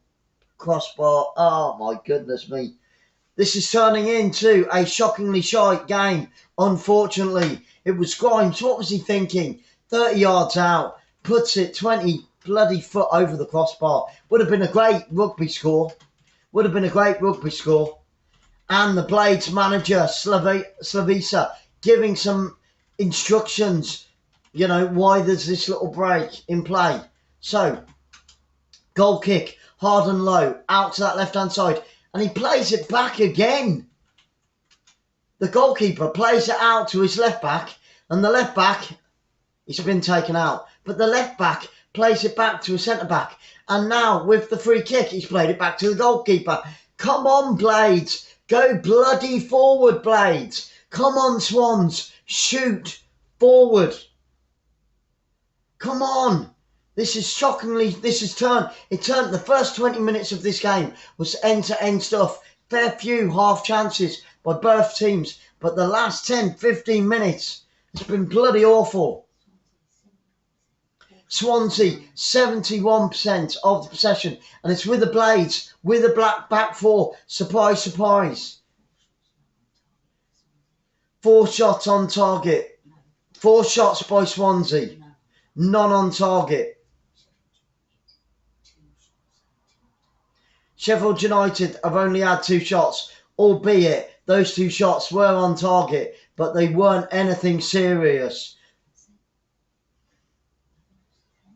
Speaker 1: crossbar. Oh my goodness me. This is turning into a shockingly shy game. Unfortunately, it was Grimes. What was he thinking? 30 yards out, puts it 20 bloody foot over the crossbar. Would have been a great rugby score. Would have been a great rugby score. And the Blades manager, 𝓳𝓸𝓲𝓷𝓲𝓷𝓰, giving some instructions. You know, why there's this little break in play. So, goal kick, hard and low, out to that left-hand side. And he plays it back again. The goalkeeper plays it out to his left-back. And the left-back, he's been taken out. But the left-back plays it back to a centre-back. And now, with the free kick, he's played it back to the goalkeeper. Come on, Blades. Go bloody forward, Blades. Come on, Swans. Shoot forward. Come on. This is shockingly, it turned the first 20 minutes of this game was end-to-end stuff. fair few half chances by both teams, but the last 10-15 minutes has been bloody awful. Swansea, 71% of the possession, and it's with the Blades, with a black back four. Surprise, surprise. 4 shots on target. 4 shots by Swansea. None on target. Sheffield United have only had 2 shots, albeit those 2 shots were on target, but they weren't anything serious.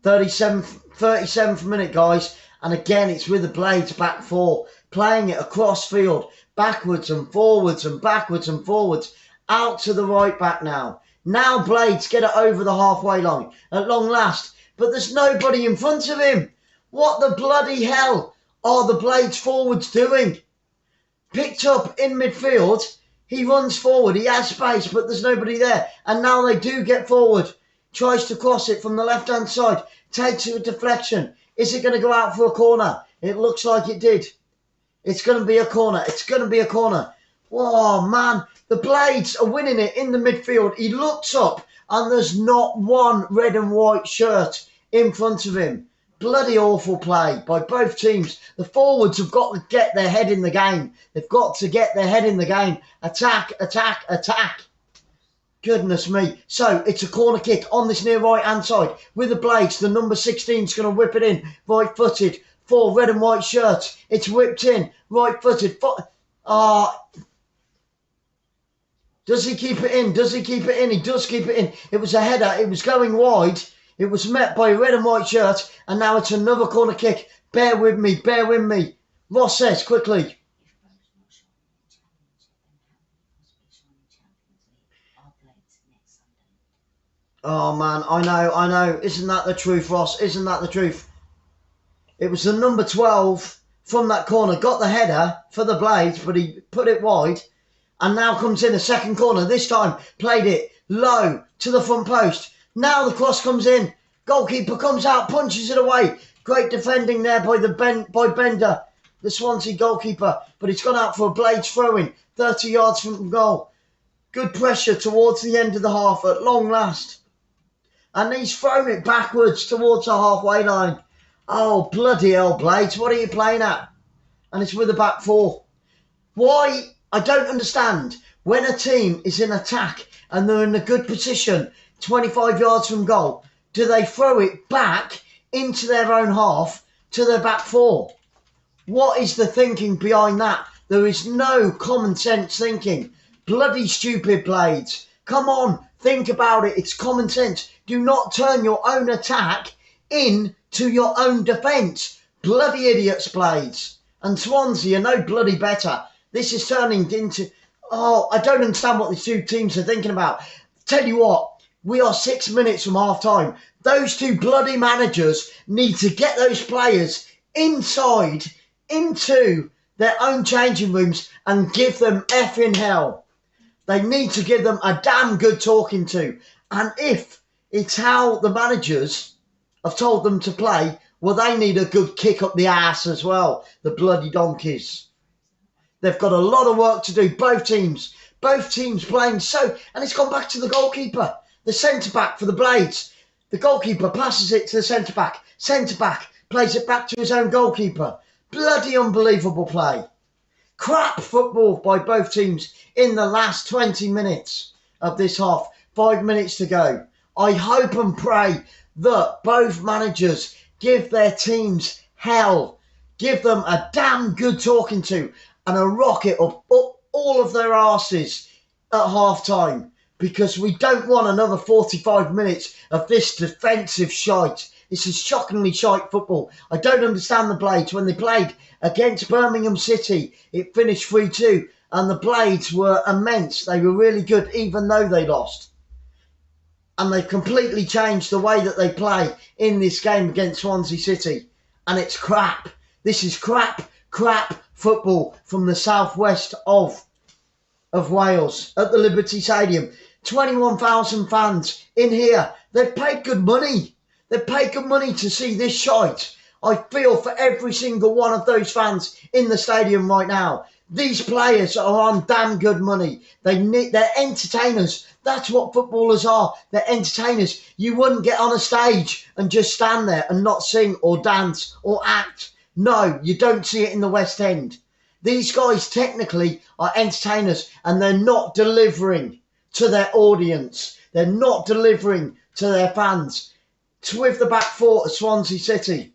Speaker 1: 37th minute, guys, and again it's with the Blades back four, playing it across field, backwards and forwards and backwards and forwards, out to the right back now. Now Blades get it over the halfway line at long last, but there's nobody in front of him. What the bloody hell are the Blades forwards doing? Picked up in midfield, he runs forward, he has space, but there's nobody there, and now they do get forward. Tries to cross it from the left-hand side, takes it with deflection. Is it going to go out for a corner? It looks like it did. It's going to be a corner. It's going to be a corner. Oh, man. The Blades are winning it in the midfield. He looks up, and there's not one red and white shirt in front of him. Bloody awful play by both teams. The forwards have got to get their head in the game. They've got to get their head in the game. Attack, attack, attack. Goodness me. So it's a corner kick on this near right hand side with the Blades. The number 16 is going to whip it in right footed for red and white shirts. It's whipped in right footed. Does he keep it in? Does he keep it in? He does keep it in. It was a header. It was going wide. It was met by a red and white shirt. And now it's another corner kick. Bear with me. Bear with me. Ross says quickly. Oh, man, I know. Isn't that the truth, Ross? Isn't that the truth? It was the number 12 from that corner. Got the header for the Blades, but he put it wide. And now comes in a second corner. This time, played it low to the front post. Now the cross comes in. Goalkeeper comes out, punches it away. Great defending there by Bender, the Swansea goalkeeper. But it's gone out for a Blades throw-in, 30 yards from goal. Good pressure towards the end of the half at long last. And he's thrown it backwards towards the halfway line. Oh, bloody hell, Blades. What are you playing at? And it's with the back four. Why? I don't understand. When a team is in attack and they're in a good position, 25 yards from goal, do they throw it back into their own half to their back four? What is the thinking behind that? There is no common sense thinking. Bloody stupid, Blades. Come on, think about it. It's common sense. Do not turn your own attack into your own defence. Bloody idiots, Blades. And Swansea are no bloody better. This is turning into... Oh, I don't understand what these two teams are thinking about. Tell you what, we are 6 minutes from half-time. Those two bloody managers need to get those players inside, into their own changing rooms and give them effing hell. They need to give them a damn good talking to. And if it's how the managers have told them to play, well, they need a good kick up the ass as well, the bloody donkeys. They've got a lot of work to do, both teams. Both teams playing so... And it's gone back to the goalkeeper, the centre-back for the Blades. The goalkeeper passes it to the centre-back. Centre-back plays it back to his own goalkeeper. Bloody unbelievable play. Crap football by both teams in the last 20 minutes of this half. 5 minutes to go. I hope and pray that both managers give their teams hell. Give them a damn good talking to and a rocket up all of their arses at half-time, because we don't want another 45 minutes of this defensive shite. This is shockingly shite football. I don't understand the Blades. When they played against Birmingham City, it finished 3-2, and the Blades were immense. They were really good, even though they lost. And they've completely changed the way that they play in this game against Swansea City. And it's crap. This is crap football from the southwest of Wales at the Liberty Stadium. 21,000 fans in here. They've paid good money. They've paid good money to see this shite. I feel for every single one of those fans in the stadium right now. These players are on damn good money. They're entertainers. That's what footballers are. They're entertainers. You wouldn't get on a stage and just stand there and not sing or dance or act. No, you don't see it in the West End. These guys technically are entertainers, and they're not delivering to their audience. They're not delivering to their fans. With the back four at Swansea City.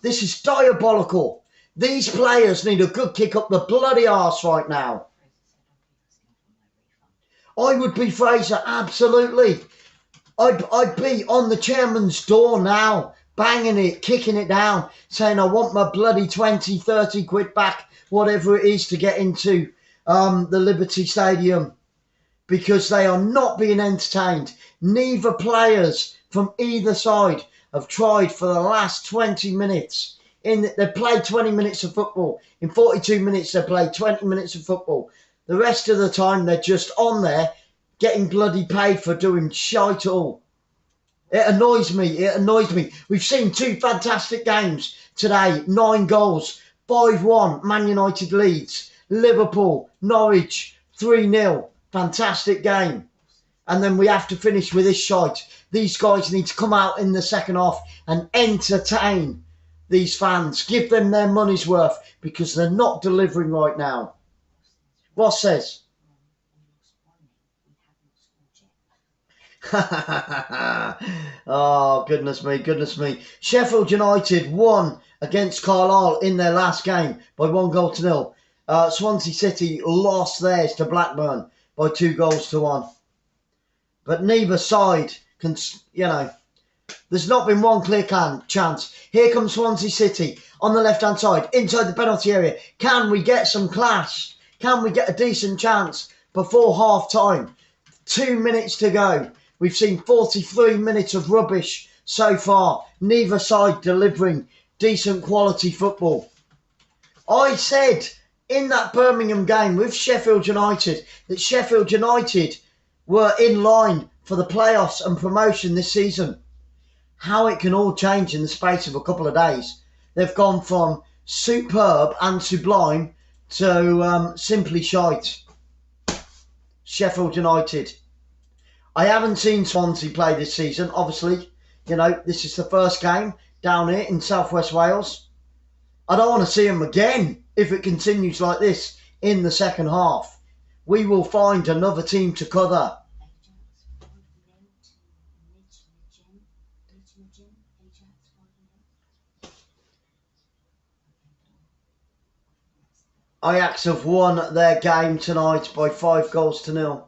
Speaker 1: This is diabolical. These players need a good kick up the bloody arse right now. I would be Fraser, absolutely. I'd be on the chairman's door now, banging it, kicking it down, saying I want my bloody 20, 30 quid back, whatever it is, to get into the Liberty Stadium, because they are not being entertained. Neither players from either side have tried for the last 20 minutes. They've played 20 minutes of football. In 42 minutes, they played 20 minutes of football. The rest of the time, they're just on there getting bloody paid for doing shite all. It annoys me. It annoys me. We've seen two fantastic games today. 9 goals. 5-1, Man United leads. Liverpool, Norwich, 3-0. Fantastic game. And then we have to finish with this shite. These guys need to come out in the second half and entertain these fans. Give them their money's worth, because they're not delivering right now. Ross says. Oh, goodness me, goodness me. Sheffield United won against Carlisle in their last game by 1-0. Swansea City lost theirs to Blackburn by 2-1. But neither side can, there's not been one clear chance. Here comes Swansea City on the left-hand side, inside the penalty area. Can we get some class? Can we get a decent chance before half-time? 2 minutes to go. We've seen 43 minutes of rubbish so far. Neither side delivering decent quality football. I said in that Birmingham game with Sheffield United that Sheffield United were in line for the playoffs and promotion this season. How it can all change in the space of a couple of days. They've gone from superb and sublime to simply shite. Sheffield United. I haven't seen Swansea play this season, obviously. This is the first game down here in South West Wales. I don't want to see them again if it continues like this in the second half. We will find another team to cover. Ajax have won their game tonight by 5-0.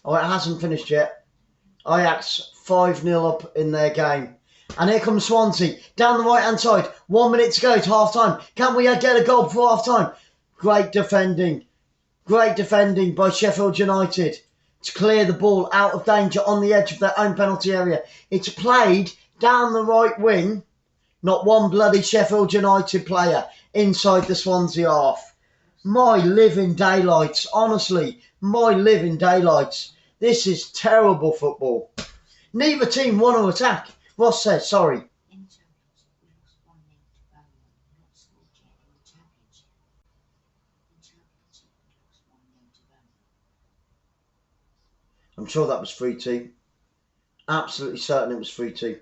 Speaker 1: Oh, it hasn't finished yet. Ajax 5-0 up in their game. And here comes Swansea down the right-hand side. 1 minute to go to half-time. Can we get a goal before half-time? Great defending. Great defending by Sheffield United to clear the ball out of danger on the edge of their own penalty area. It's played down the right wing. Not one bloody Sheffield United player inside the Swansea half. My living daylights. Honestly, my living daylights. This is terrible football. Neither team want to attack. Ross says, sorry. I'm sure that was 3-2. Absolutely certain it was 3-2.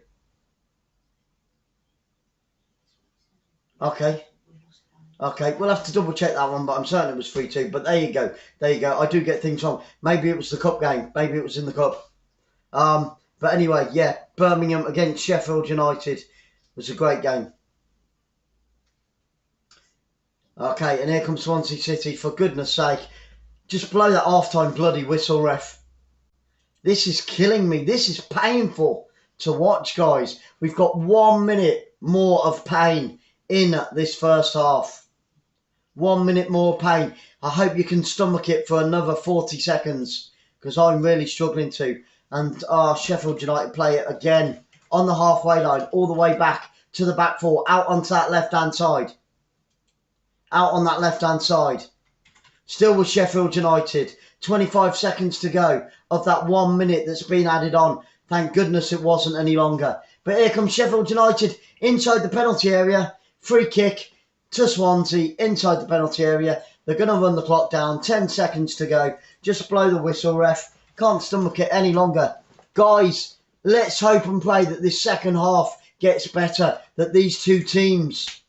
Speaker 1: Okay, we'll have to double check that one, but I'm certain it was 3-2. But there you go. I do get things wrong. Maybe it was the cup game. Maybe it was in the cup. But anyway, yeah, Birmingham against Sheffield United was a great game. Okay, and here comes Swansea City. For goodness sake, just blow that half-time bloody whistle, ref. This is killing me. This is painful to watch, guys. We've got 1 minute more of pain in this first half. 1 minute more pain. I hope you can stomach it for another 40 seconds, because I'm really struggling to. And Sheffield United play it again on the halfway line, all the way back to the back four, out onto that left-hand side. Out on that left-hand side. Still with Sheffield United. 25 seconds to go of that 1 minute that's been added on. Thank goodness it wasn't any longer. But here comes Sheffield United inside the penalty area. Free kick. to Swansea inside the penalty area. They're going to run the clock down. 10 seconds to go. Just blow the whistle, ref. Can't stomach it any longer. Guys, let's hope and pray that this second half gets better, that these two teams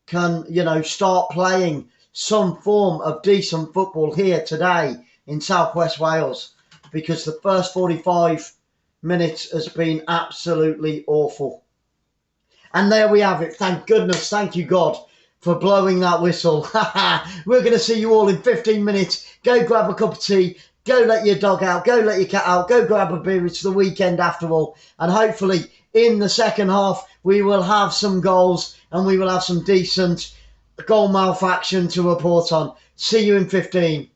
Speaker 1: can, start playing some form of decent football here today in South West Wales, because the first 45 minutes has been absolutely awful. And there we have it. Thank goodness, thank you God for blowing that whistle. We're going to see you all in 15 minutes. Go grab a cup of tea. Go let your dog out. Go let your cat out. Go grab a beer. It's the weekend after all. And hopefully in the second half, we will have some goals and we will have some decent goal mouth action to report on. See you in 15.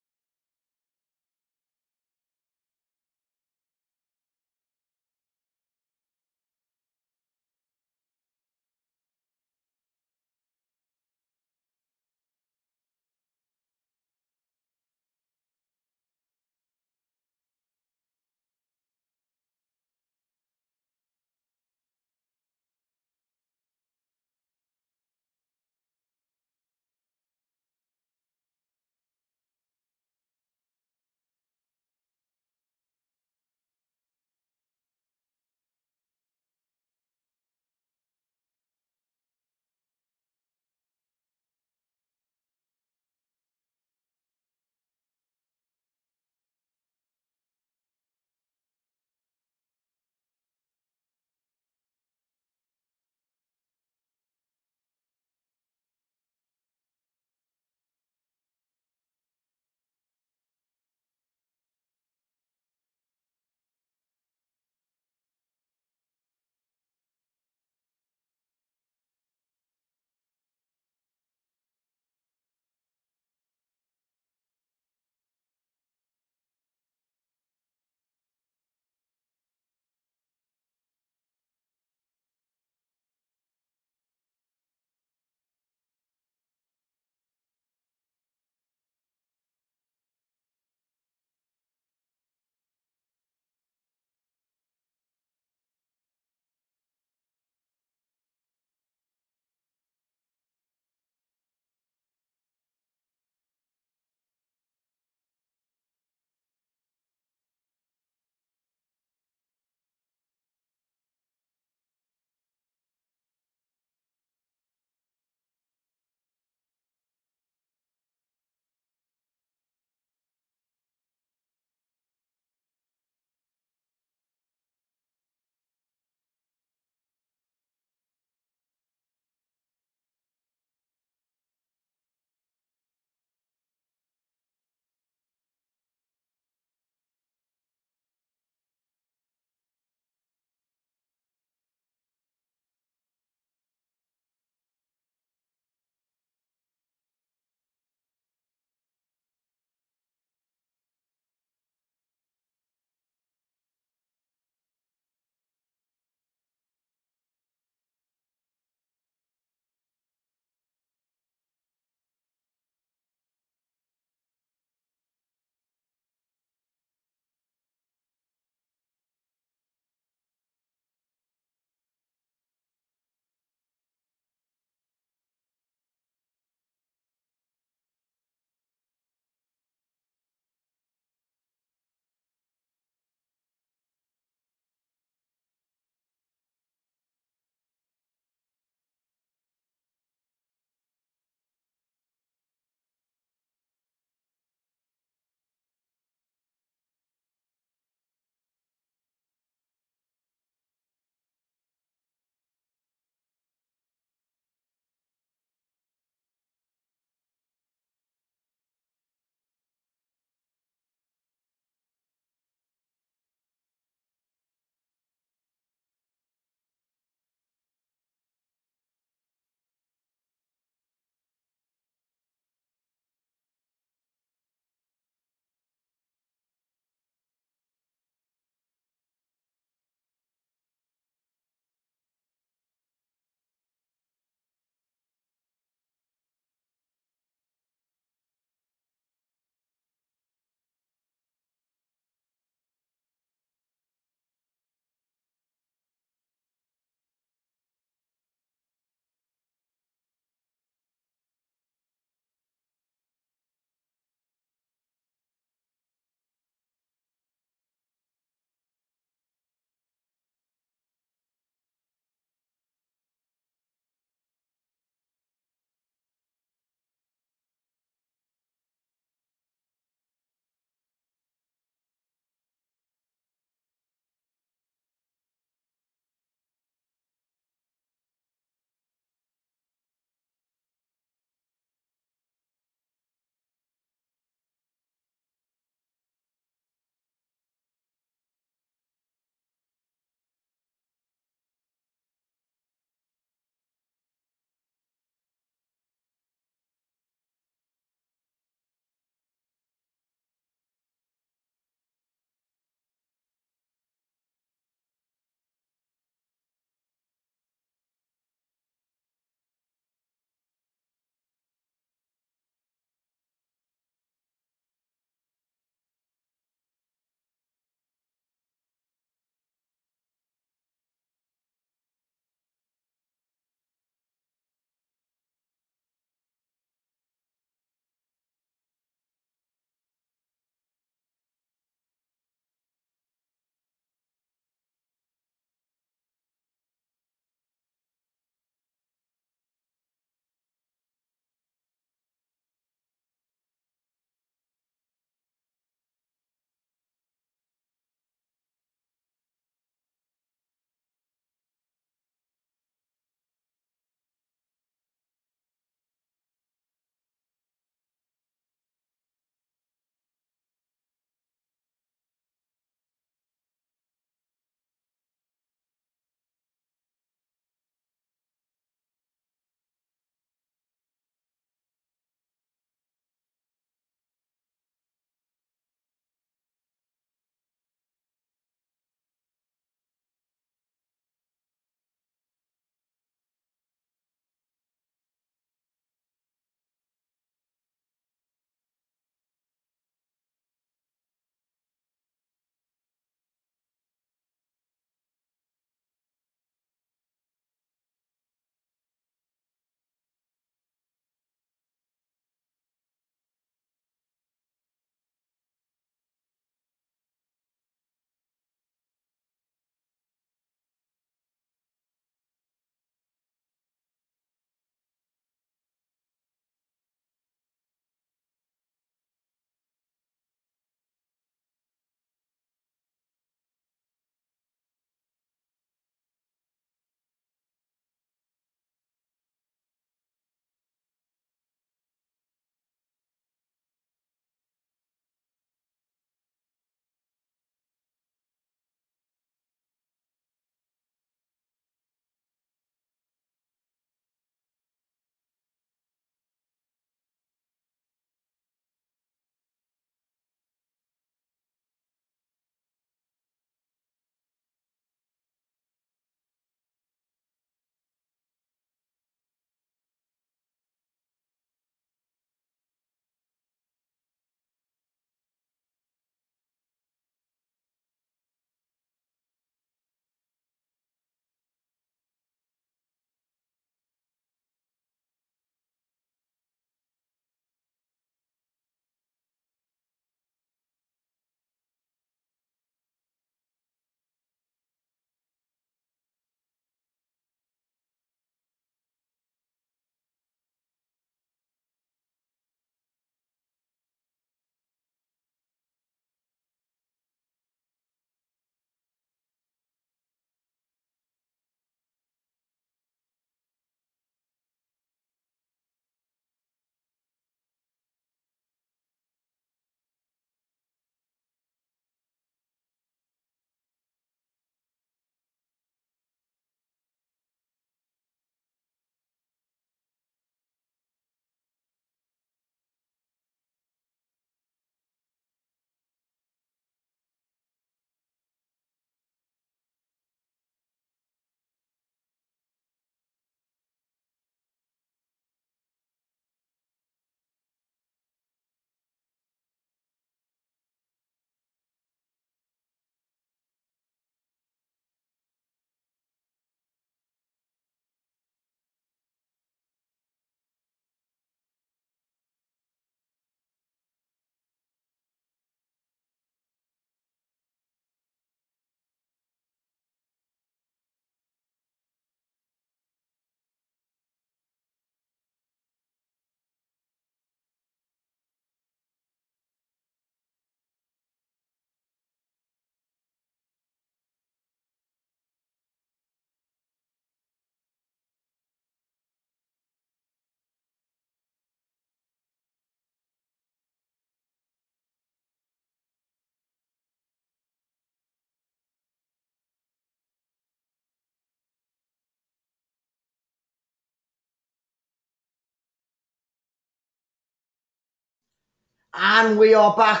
Speaker 1: And we are back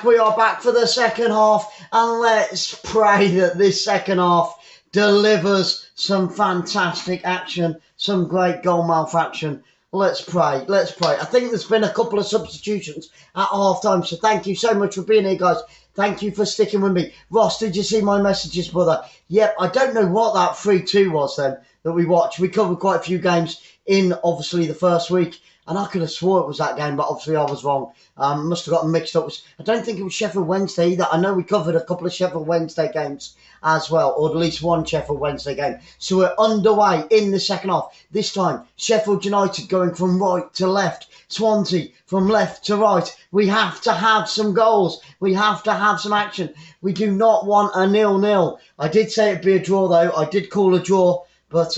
Speaker 1: for the second half. And let's pray that this second half delivers some fantastic action, some great goal mouth action. Let's pray. I think there's been a couple of substitutions at half time. So thank you so much for being here, guys. Thank you for sticking with me. Ross, did you see my messages, brother? Yep, I don't know what that 3-2 was then that we watched. We covered quite a few games in, obviously, the first week. And I could have swore it was that game, but obviously I was wrong. Must have gotten mixed up. I don't think it was Sheffield Wednesday either. I know we covered a couple of Sheffield Wednesday games as well, or at least one Sheffield Wednesday game. So we're underway in the second half. This time, Sheffield United going from right to left. Swansea from left to right. We have to have some goals. We have to have some action. We do not want a 0-0. I did say it'd be a draw, though. I did call a draw. But,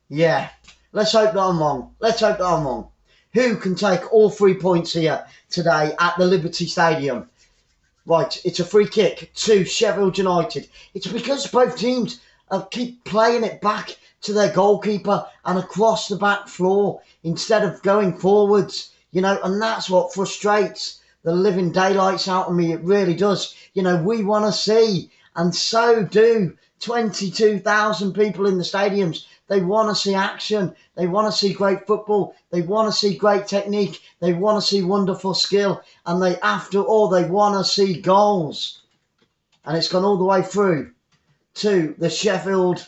Speaker 1: yeah. Let's hope that I'm wrong. Who can take all 3 points here today at the Liberty Stadium? Right, it's a free kick to Sheffield United. It's because both teams keep playing it back to their goalkeeper and across the back floor instead of going forwards, and that's what frustrates the living daylights out of me. It really does. We want to see, and so do 22,000 people in the stadiums. They want to see action. They want to see great football. They want to see great technique. They want to see wonderful skill. And after all, they want to see goals. And it's gone all the way through to the Sheffield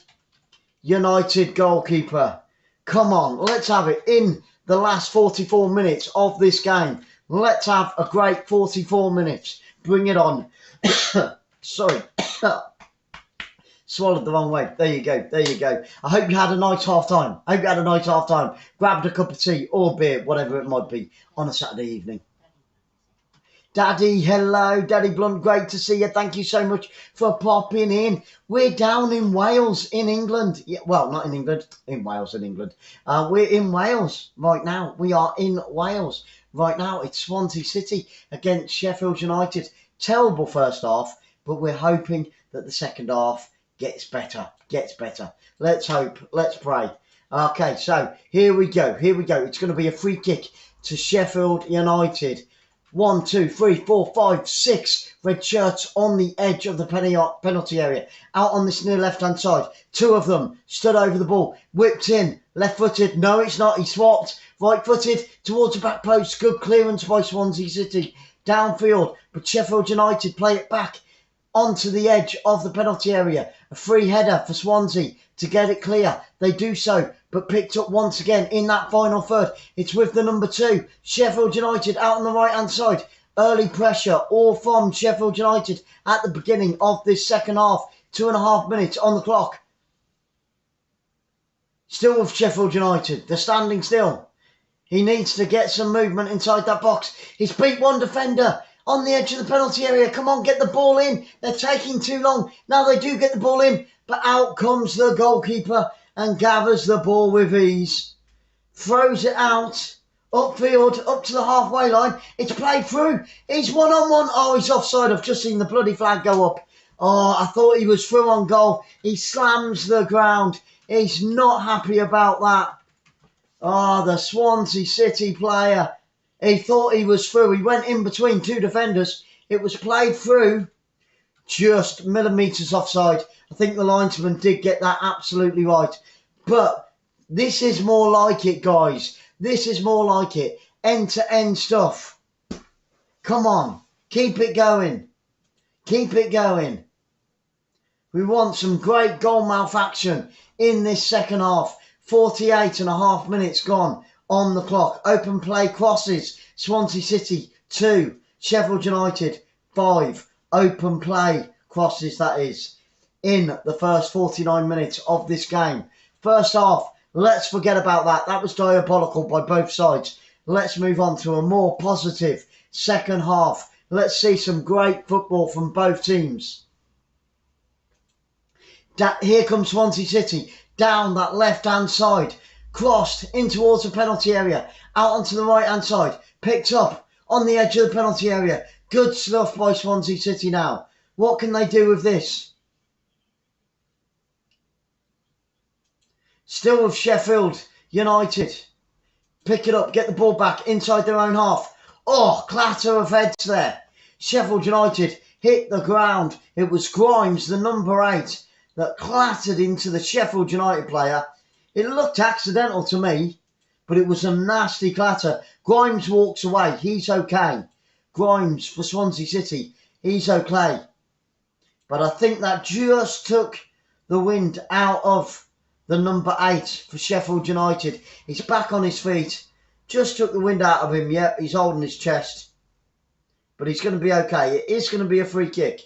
Speaker 1: United goalkeeper. Come on, let's have it in the last 44 minutes of this game. Let's have a great 44 minutes. Bring it on. Sorry. Swallowed the wrong way. There you go. I hope you had a nice half time. Grabbed a cup of tea or beer, whatever it might be, on a Saturday evening. Daddy, hello. Daddy Blunt, great to see you. Thank you so much for popping in. We're down in Wales, in England. Yeah, well, not in England. In Wales, in England. We're in Wales right now. We are in Wales right now. It's Swansea City against Sheffield United. Terrible first half, but we're hoping that the second half gets better. Let's hope. Let's pray. Okay, so here we go. It's going to be a free kick to Sheffield United. 1, 2, 3, 4, 5, 6 red shirts on the edge of the penalty area. Out on this near left-hand side. 2 of them stood over the ball. Whipped in. Left-footed. No, it's not. He swapped. Right-footed towards the back post. Good clearance by Swansea City. Downfield. But Sheffield United play it back onto the edge of the penalty area. A free header for Swansea to get it clear. They do so, but picked up once again in that final third. It's with the number 2, Sheffield United, out on the right-hand side. Early pressure, all from Sheffield United at the beginning of this second half. 2.5 minutes on the clock. Still with Sheffield United. They're standing still. He needs to get some movement inside that box. He's beat one defender on the edge of the penalty area. Come on, get the ball in. They're taking too long. Now they do get the ball in, but out comes the goalkeeper and gathers the ball with ease. Throws it out, upfield, up to the halfway line. It's played through. He's 1-on-1. Oh, he's offside. I've just seen the bloody flag go up. Oh, I thought he was through on goal. He slams the ground. He's not happy about that. Oh, the Swansea City player. He thought he was through. He went in between 2 defenders. It was played through, just millimetres offside. I think the linesman did get that absolutely right. But this is more like it, guys. This is more like it. End-to-end stuff. Come on. Keep it going. We want some great goal-mouth action in this second half. 48.5 minutes gone on the clock. Open play crosses. Swansea City 2. Sheffield United 5. Open play crosses, that is, in the first 49 minutes of this game. First half, let's forget about that. That was diabolical by both sides. Let's move on to a more positive second half. Let's see some great football from both teams. Here comes Swansea City down that left-hand side. Crossed in towards the penalty area. Out onto the right-hand side. Picked up on the edge of the penalty area. Good stuff by Swansea City now. What can they do with this? Still with Sheffield United. Pick it up. Get the ball back inside their own half. Oh, clatter of heads there. Sheffield United hit the ground. It was Grimes, the number 8, that clattered into the Sheffield United player. It looked accidental to me, but it was a nasty clatter. Grimes walks away. He's okay. Grimes for Swansea City. He's okay. But I think that just took the wind out of the number 8 for Sheffield United. He's back on his feet. Just took the wind out of him. Yeah, he's holding his chest. But he's going to be okay. It is going to be a free kick.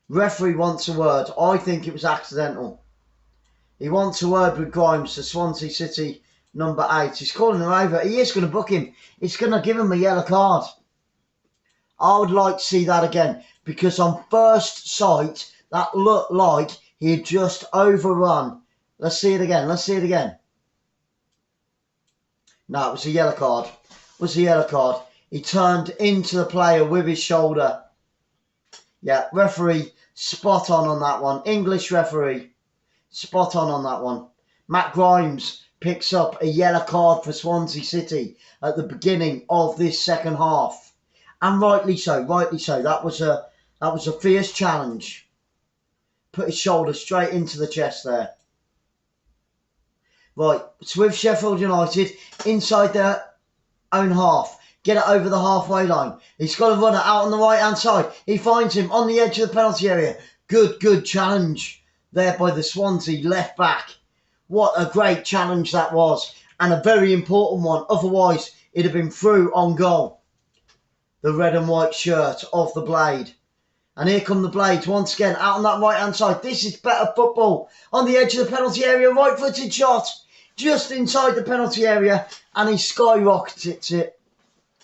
Speaker 1: Referee wants a word. I think it was accidental. He wants a word with Grimes, the Swansea City number 8. He's calling him over. He is going to book him. He's going to give him a yellow card. I would like to see that again, because on first sight, that looked like he had just overrun. Let's see it again. Let's see it again. No, it was a yellow card. It was a yellow card. He turned into the player with his shoulder. Yeah, referee, spot on that one. English referee, spot on that one. Matt Grimes picks up a yellow card for Swansea City at the beginning of this second half. And rightly so, rightly so. That was a fierce challenge. Put his shoulder straight into the chest there. Right, it's with Sheffield United inside their own half. Get it over the halfway line. He's got a runner out on the right-hand side. He finds him on the edge of the penalty area. Good challenge there by the Swansea left back. What a great challenge that was. And a very important one. Otherwise, it'd have been through on goal. The red and white shirt of the Blade. And here come the Blades once again out on that right-hand side. This is better football. On the edge of the penalty area, right-footed shot. Just inside the penalty area. And he skyrockets it.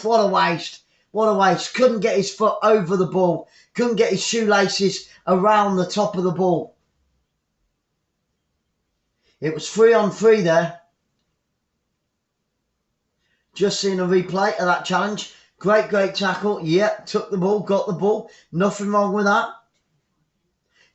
Speaker 1: What a waste. What a waste. Couldn't get his foot over the ball. Couldn't get his shoelaces around the top of the ball. It was 3-on-3 there. Just seeing a replay of that challenge. Great tackle. Yeah, took the ball, got the ball. Nothing wrong with that.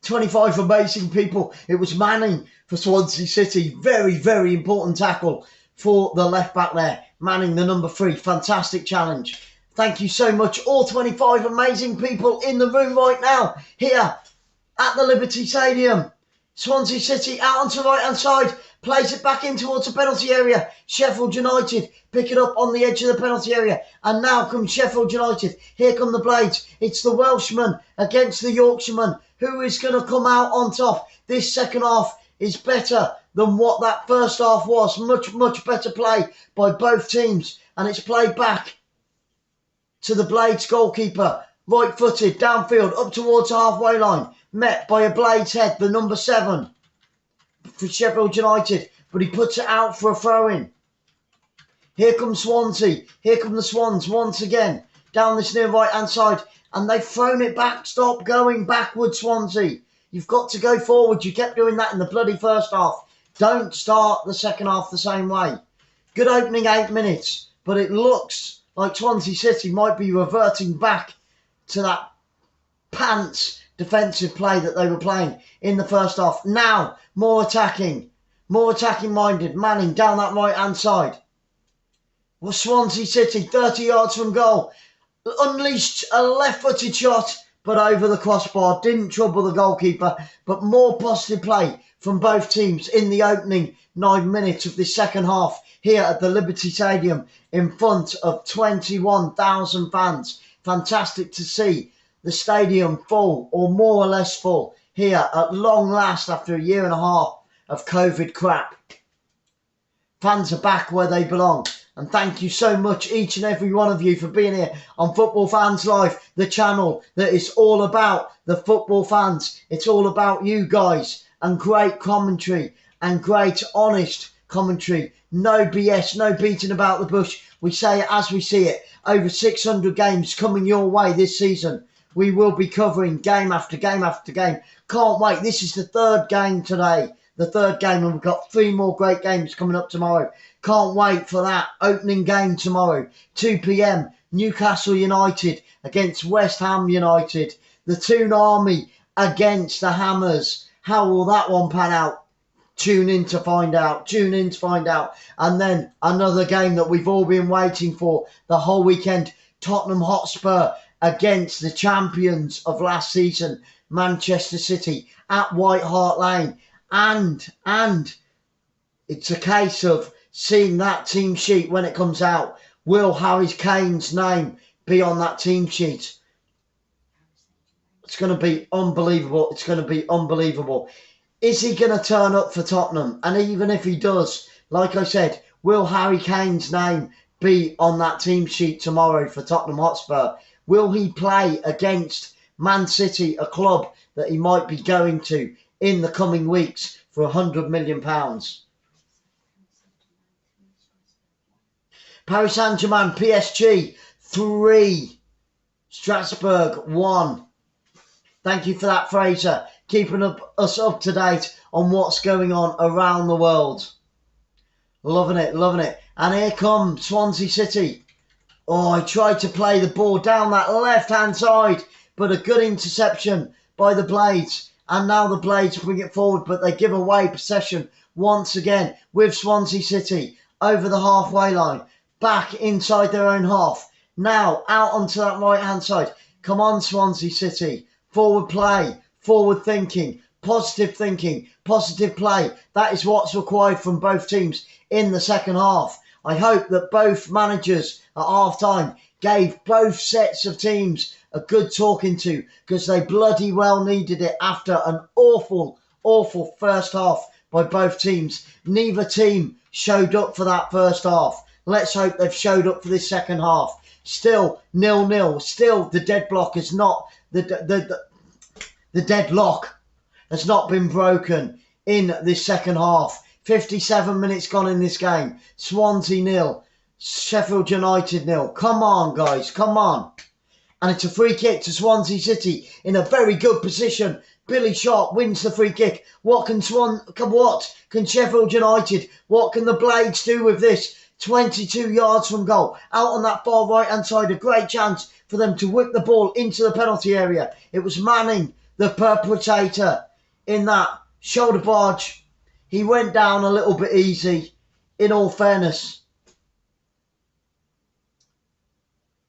Speaker 1: 25 amazing people. It was Manning for Swansea City. Very important tackle for the left back there. Manning, the number 3. Fantastic challenge. Thank you so much. All 25 amazing people in the room right now. Here at the Liberty Stadium. Swansea City out onto the right-hand side. Plays it back in towards the penalty area. Sheffield United pick it up on the edge of the penalty area. And now comes Sheffield United. Here come the Blades. It's the Welshman against the Yorkshireman. Who is going to come out on top? This second half is better than what that first half was. Much better play by both teams. And it's played back to the Blades goalkeeper. Right-footed, downfield, up towards the halfway line. Met by a Blades head, the number 7 for Sheffield United. But he puts it out for a throw-in. Here comes Swansea. Here come the Swans once again. Down this near right-hand side. And they've thrown it back. Stop going backwards, Swansea. You've got to go forward. You kept doing that in the bloody first half. Don't start the second half the same way. Good opening 8 minutes. But it looks like Swansea City might be reverting back to that pants defensive play that they were playing in the first half. Now, more attacking minded. Manning down that right-hand side. Well, Swansea City, 30 yards from goal. Unleashed a left-footed shot, but over the crossbar. Didn't trouble the goalkeeper, but more positive play from both teams in the opening 9 minutes of this second half here at the Liberty Stadium in front of 21,000 fans. Fantastic to see the stadium full, or more or less full, here at long last after a year and a half of COVID crap. Fans are back where they belong. And thank you so much, each and every one of you, for being here on Football Fans Live, the channel that is all about the football fans. It's all about you guys, and great commentary and great honest commentary. No BS, no beating about the bush. We say it as we see it. Over 600 games coming your way this season. We will be covering game after game after game. Can't wait. This is the 3rd game today. The 3rd game, and we've got 3 more great games coming up tomorrow. Can't wait for that opening game tomorrow. 2 p.m. Newcastle United against West Ham United. The Toon Army against the Hammers. How will that one pan out? Tune in to find out. Tune in to find out. And then another game that we've all been waiting for the whole weekend. Tottenham Hotspur against the champions of last season, Manchester City, at White Hart Lane. And it's a case of seeing that team sheet when it comes out. Will Harry Kane's name be on that team sheet? It's going to be unbelievable. It's going to be unbelievable. Is he going to turn up for Tottenham? And even if he does, like I said, will Harry Kane's name be on that team sheet tomorrow for Tottenham Hotspur? Will he play against Man City, a club that he might be going to in the coming weeks for £100 million? Paris Saint-Germain, PSG 3, Strasbourg 1. Thank you for that, Fraser. Keeping us up to date on what's going on around the world. Loving it, loving it. And here comes Swansea City. Oh, I tried to play the ball down that left-hand side, but a good interception by the Blades. And now the Blades bring it forward, but they give away possession once again with Swansea City over the halfway line. Back inside their own half. Now out onto that right-hand side. Come on, Swansea City. Forward play, forward thinking, positive play. That is what's required from both teams in the second half. I hope that both managers at half-time gave both sets of teams a good talking to, because they bloody well needed it after an awful first half by both teams. Neither team showed up for that first half. Let's hope they've showed up for this second half. Still 0-0. Still the deadlock has not the deadlock has not been broken in this second half. 57 minutes gone in this game. Swansea 0, Sheffield United 0. Come on, guys, come on. And it's a free kick to Swansea City in a very good position. Billy Sharp wins the free kick. What can Sheffield United, what can the Blades do with this? 22 yards from goal. Out on that far right-hand side, a great chance for them to whip the ball into the penalty area. It was Manning, the perpetrator, in that shoulder barge. He went down a little bit easy, in all fairness.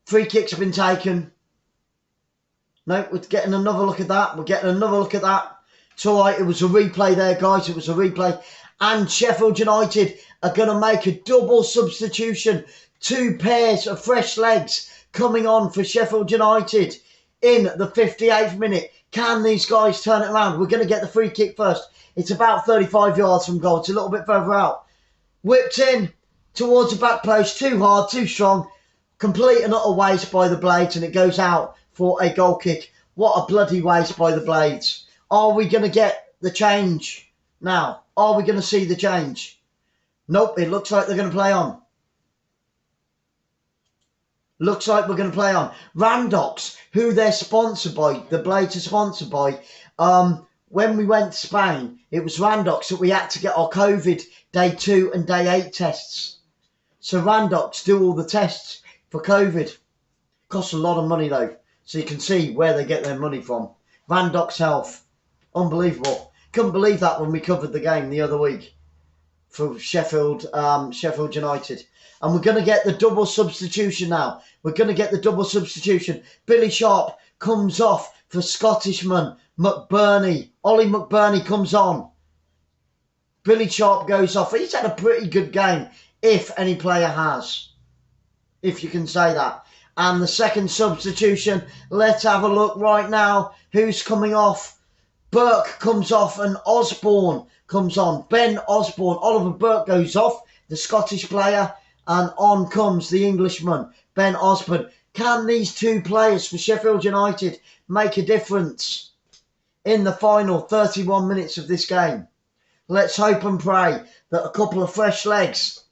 Speaker 1: Free kick's been taken. No, we're getting another look at that. It's all right. It was a replay there, guys. It was a replay. And Sheffield United are going to make a double substitution. 2 pairs of fresh legs coming on for Sheffield United in the 58th minute. Can these guys turn it around? We're going to get the free kick first. It's about 35 yards from goal. It's a little bit further out. Whipped in towards the back post. Too hard, too strong. Complete and utter waste by the Blades, and it goes out for a goal kick. What a bloody waste by the Blades. Are we going to get the change now? Are we going to see the change? Nope, it looks like they're going to play on. Looks like we're going to play on. Randox, who they're sponsored by, the Blades are sponsored by. When we went to Spain, it was Randox that we had to get our COVID day 2 and day 8 tests. So Randox do all the tests for COVID. Costs a lot of money though, so you can see where they get their money from. Randox Health, unbelievable. Couldn't believe that when we covered the game the other week for Sheffield United. And we're going to get the double substitution now. We're going to get the double substitution. Billy Sharp comes off for Scottishman McBurney. Ollie McBurney comes on. Billy Sharp goes off. He's had a pretty good game, if any player has. If you can say that. And the second substitution, let's have a look right now. Who's coming off? Burke comes off and Osborne comes on. Ben Osborne. Oliver Burke goes off, the Scottish player, and on comes the Englishman, Ben Osborne. Can these 2 players for Sheffield United make a difference in the final 31 minutes of this game? Let's hope and pray that a couple of fresh legs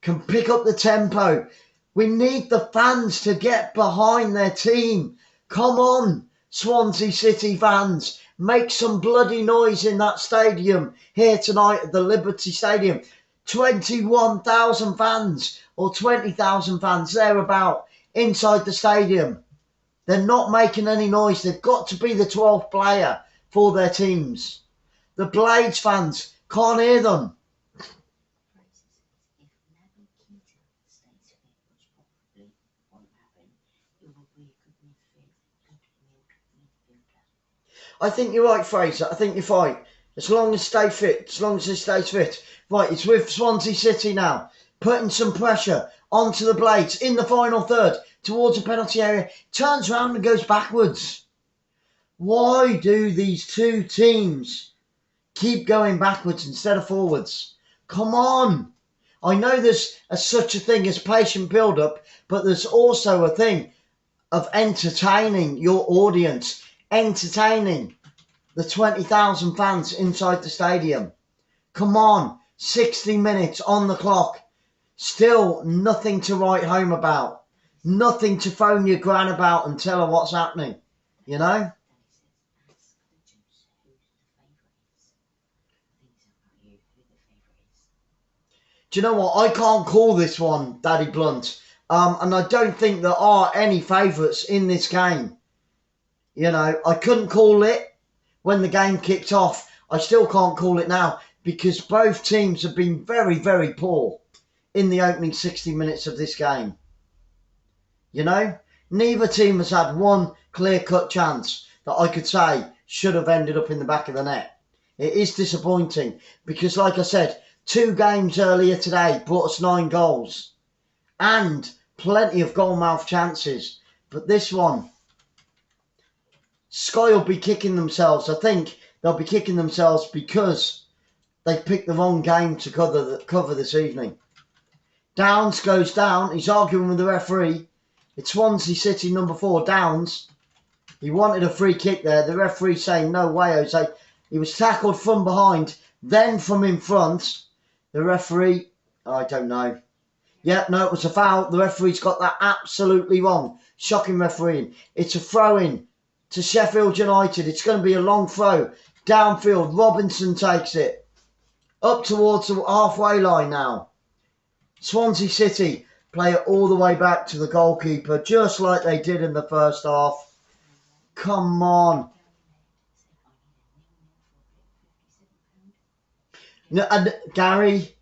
Speaker 1: can pick up the tempo. We need the fans to get behind their team. Come on, Swansea City fans. Make some bloody noise in that stadium here tonight at the Liberty Stadium. 21,000 fans or 20,000 fans thereabout inside the stadium. They're not making any noise. They've got to be the 12th player for their teams. The Blades fans can't hear them. I think you're right, Fraser. I think you're fine. As long as stay fit. As long as he stays fit. Right, it's with Swansea City now. Putting some pressure onto the Blades in the final third towards the penalty area. Turns around and goes backwards. Why do these two teams keep going backwards instead of forwards? Come on. I know there's such a thing as patient build-up, but there's also a thing of entertaining your audience, entertaining the 20,000 fans inside the stadium. Come on, 60 minutes on the clock. Still nothing to write home about. Nothing to phone your gran about and tell her what's happening. You know? Do you know what? I can't call this one, Daddy Blunt. And I don't think there are any favourites in this game. You know, I couldn't call it when the game kicked off. I still can't call it now because both teams have been very, very poor in the opening 60 minutes of this game. You know, neither team has had one clear-cut chance that I could say should have ended up in the back of the net. It is disappointing because, like I said, 2 games earlier today brought us 9 goals and plenty of goal-mouth chances. But this one, Sky will be kicking themselves. I think they'll be kicking themselves because they picked the wrong game to cover this evening. Downs goes down. He's arguing with the referee. It's Swansea City number 4, Downs. He wanted a free kick there. The referee saying, no way, Jose. He was tackled from behind, then from in front. The referee, I don't know. Yeah, no, it was a foul. The referee's got that absolutely wrong. Shocking refereeing. It's a throw-in to Sheffield United. It's going to be a long throw. Downfield, Robinson takes it. Up towards the halfway line now. Swansea City play it all the way back to the goalkeeper, just like they did in the first half. Come on. No, and Gary,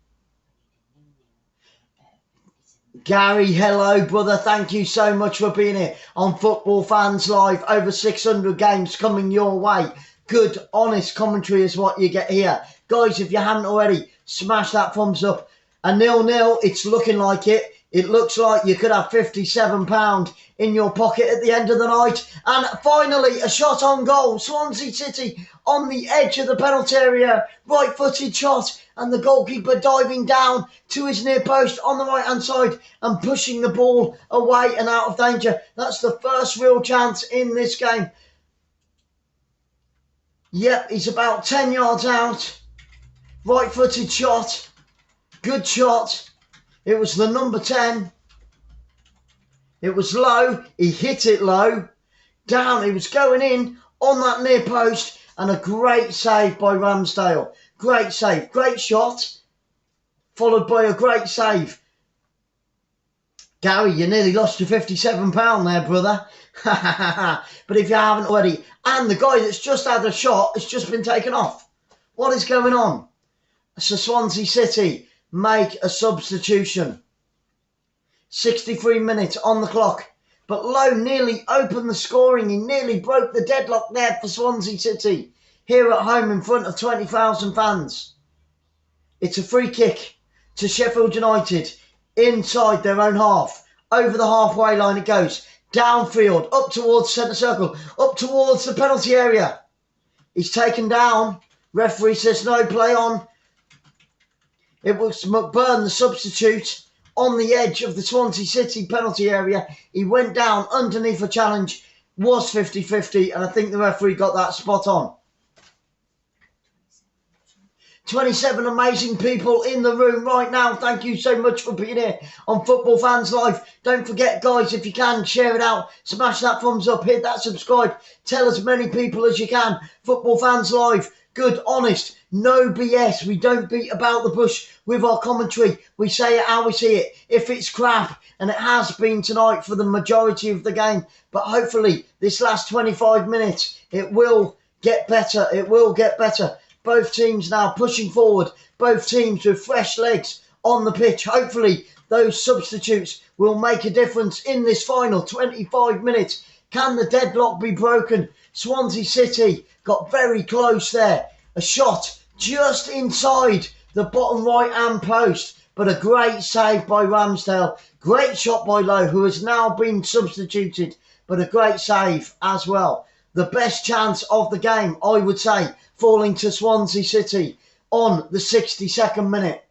Speaker 1: hello, brother. Thank you so much for being here on Football Fans Live. Over 600 games coming your way. Good, honest commentary is what you get here. Guys, if you haven't already, smash that thumbs up. A 0-0, it's looking like it. It looks like you could have £57 in your pocket at the end of the night. And finally, a shot on goal. Swansea City on the edge of the penalty area. Right-footed shot. And the goalkeeper diving down to his near post on the right-hand side and pushing the ball away and out of danger. That's the first real chance in this game. Yep, he's about 10 yards out. Right-footed shot. Good shot. It was the number 10. It was low. He hit it low. Down. He was going in on that near post. And a great save by Ramsdale. Great save. Great shot. Followed by a great save. Gary, you nearly lost your £57 there, brother. But if you haven't already. And the guy that's just had a shot has just been taken off. What is going on? So Swansea City make a substitution. 63 minutes on the clock. But Lowe nearly opened the scoring. He nearly broke the deadlock there for Swansea City. Here at home in front of 20,000 fans. It's a free kick to Sheffield United inside their own half. Over the halfway line it goes. Downfield, up towards centre circle, up towards the penalty area. He's taken down. Referee says no, play on. It was McBurn, the substitute, on the edge of the Swansea City penalty area. He went down underneath a challenge, was 50-50, and I think the referee got that spot on. 27 amazing people in the room right now. Thank you so much for being here on Football Fans Live. Don't forget, guys, if you can, share it out. Smash that thumbs up, hit that subscribe. Tell as many people as you can. Football Fans Live. Good, honest, no BS. We don't beat about the bush with our commentary. We say it how we see it. If it's crap, and it has been tonight for the majority of the game, but hopefully this last 25 minutes, it will get better. It will get better. Both teams now pushing forward. Both teams with fresh legs on the pitch. Hopefully those substitutes will make a difference in this final 25 minutes. Can the deadlock be broken? Swansea City got very close there. A shot just inside the bottom right-hand post, but a great save by Ramsdale. Great shot by Lowe, who has now been substituted, but a great save as well. The best chance of the game, I would say, falling to Swansea City on the 62nd minute.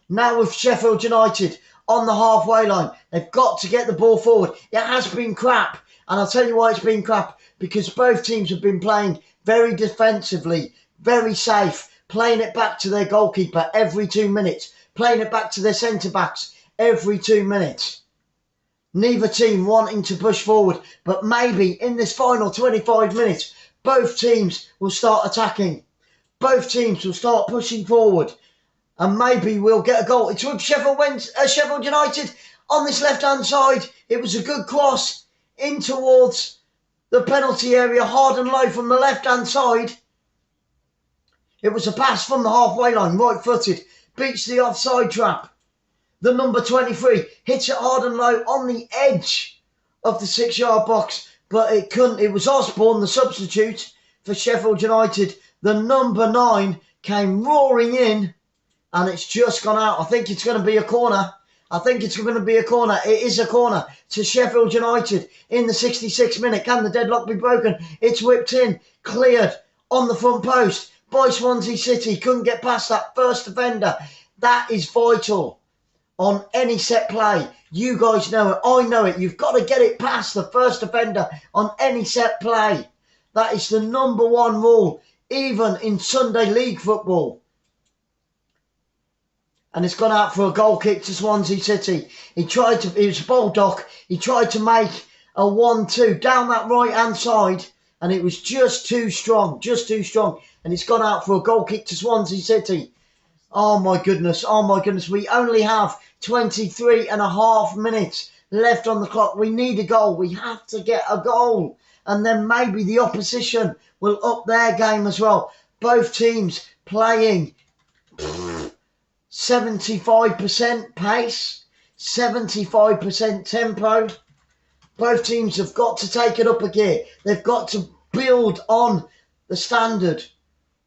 Speaker 1: Now with Sheffield United on the halfway line, they've got to get the ball forward. It has been crap, and I'll tell you why it's been crap, because both teams have been playing very defensively, very safe, playing it back to their goalkeeper every 2 minutes, playing it back to their centre-backs every 2 minutes. Neither team wanting to push forward, but maybe in this final 25 minutes, both teams will start attacking. Both teams will start pushing forward, and maybe we'll get a goal. It's with Sheffield United on this left-hand side. It was a good cross in towards the penalty area, hard and low from the left-hand side. It was a pass from the halfway line, right-footed, beats the offside trap. The number 23 hits it hard and low on the edge of the 6-yard box, but it couldn't. It was Osborne, the substitute for Sheffield United. The number 9 came roaring in, and it's just gone out. I think it's going to be a corner. It is a corner to Sheffield United in the 66th minute. Can the deadlock be broken? It's whipped in, cleared on the front post by Swansea City. Couldn't get past that first defender. That is vital on any set play. You guys know it. I know it. You've got to get it past the first defender on any set play. That is the number 1 rule, even in Sunday League football. And it's gone out for a goal kick to Swansea City. It was Baldock. He tried to make a 1-2 down that right-hand side, and it was just too strong. And it's gone out for a goal kick to Swansea City. Oh my goodness. We only have 23 and a half minutes left on the clock. We need a goal. We have to get a goal. And then maybe the opposition will up their game as well. Both teams playing 75% pace, 75% tempo. Both teams have got to take it up a gear. They've got to build on the standard.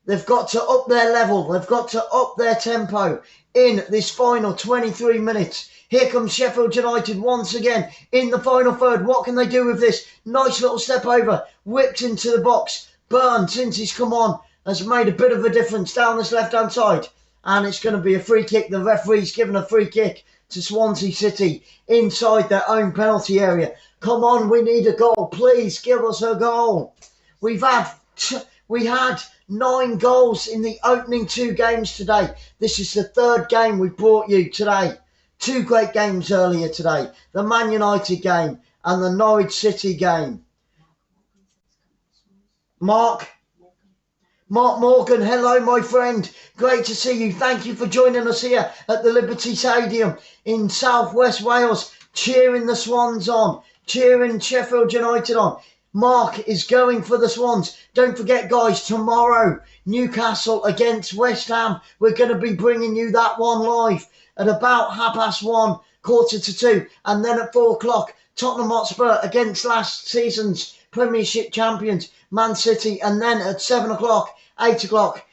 Speaker 1: They've got to up their level. They've got to up their tempo in this final 23 minutes. Here comes Sheffield United once again in the final third. What can they do with this? Nice little step over, whipped into the box. Byrne, since he's come on, has made a bit of a difference down this left-hand side. And it's going to be a free kick. The referee's given a free kick to Swansea City inside their own penalty area. Come on, we need a goal. Please give us a goal. We had 9 goals in the opening 2 games today. This is the 3rd game we brought you today. 2 great games earlier today. The Man United game and the Norwich City game. Mark Morgan, hello my friend. Great to see you. Thank you for joining us here at the Liberty Stadium in South West Wales. Cheering the Swans on. Cheering Sheffield United on. Mark is going for the Swans. Don't forget, guys, tomorrow, Newcastle against West Ham. We're going to be bringing you that one live at about 1:30, 1:45. And then at 4 o'clock, Tottenham Hotspur against last season's Premiership champions, Man City. And then at 7 o'clock, 8 o'clock,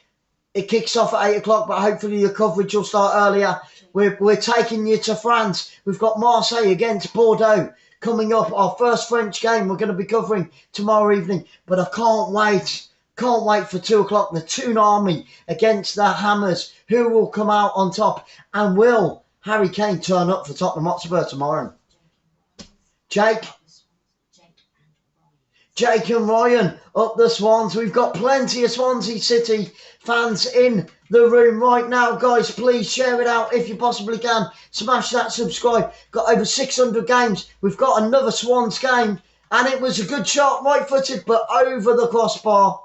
Speaker 1: it kicks off at 8 o'clock, but hopefully the coverage will start earlier. We're taking you to France. We've got Marseille against Bordeaux coming up, our first French game we're going to be covering tomorrow evening. But I can't wait for 2 o'clock, the Toon Army against the Hammers. Who will come out on top? And will Harry Kane turn up for Tottenham Hotspur tomorrow? Jake and Ryan up the Swans. We've got plenty of Swansea City fans in the room right now. Guys, please share it out if you possibly can. Smash that subscribe. Got over 600 games. We've got another Swans game. And it was a good shot, right-footed, but over the crossbar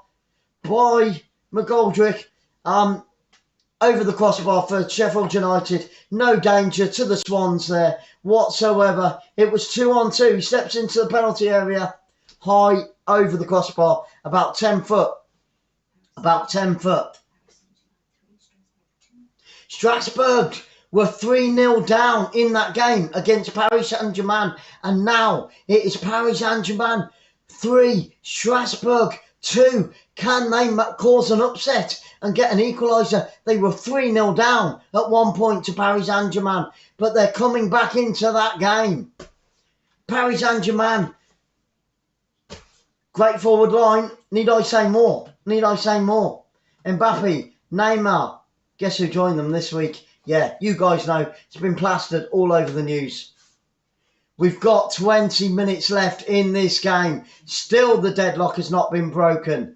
Speaker 1: by McGoldrick. Over the crossbar for Sheffield United. No danger to the Swans there whatsoever. It was 2-on-2. He steps into the penalty area. High over the crossbar, about 10 foot. Strasbourg were 3-0 down in that game against Paris Saint-Germain, and now it is Paris Saint-Germain 3, Strasbourg 2. Can they cause an upset and get an equaliser? They were 3-0 down at one point to Paris Saint-Germain, but they're coming back into that game. Paris Saint-Germain, great forward line. Need I say more? Need I say more? Mbappe, Neymar. Guess who joined them this week? Yeah, you guys know. It's been plastered all over the news. We've got 20 minutes left in this game. Still, the deadlock has not been broken.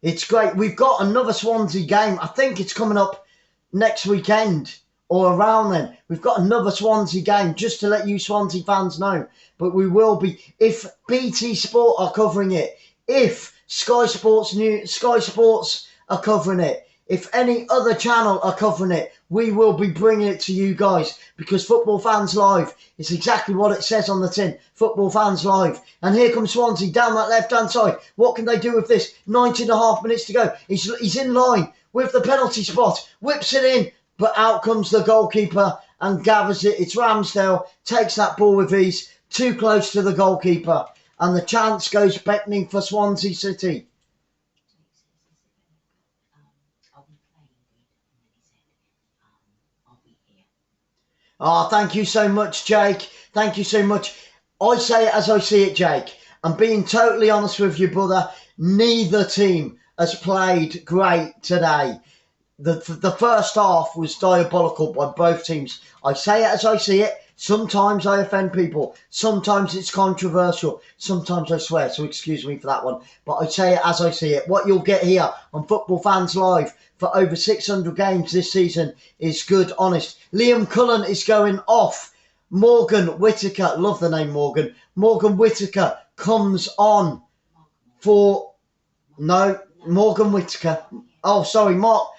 Speaker 1: It's great. We've got another Swansea game. I think it's coming up next weekend or around then. We've got another Swansea game, just to let you Swansea fans know. But we will be, if BT Sport are covering it, if Sky Sports are covering it, if any other channel are covering it, we will be bringing it to you guys, because Football Fans Live is exactly what it says on the tin. Football Fans Live. And here comes Swansea down that left-hand side. What can they do with this? 19.5 minutes to go. He's in line with the penalty spot. Whips it in, but out comes the goalkeeper and gathers it. It's Ramsdale. Takes that ball with ease. Too close to the goalkeeper. And the chance goes beckoning for Swansea City. Oh, thank you so much, Jake. Thank you so much. I say it as I see it, Jake. I'm being totally honest with you, brother. Neither team has played great today. The first half was diabolical by both teams. I say it as I see it. Sometimes I offend people. Sometimes it's controversial. Sometimes I swear, so excuse me for that one. But I say it as I see it. What you'll get here on Football Fans Live for over 600 games this season is good, honest. Liam Cullen is going off. Morgan Whittaker, love the name Morgan. Morgan Whittaker comes on for... No, Morgan Whittaker. Oh, sorry, Mark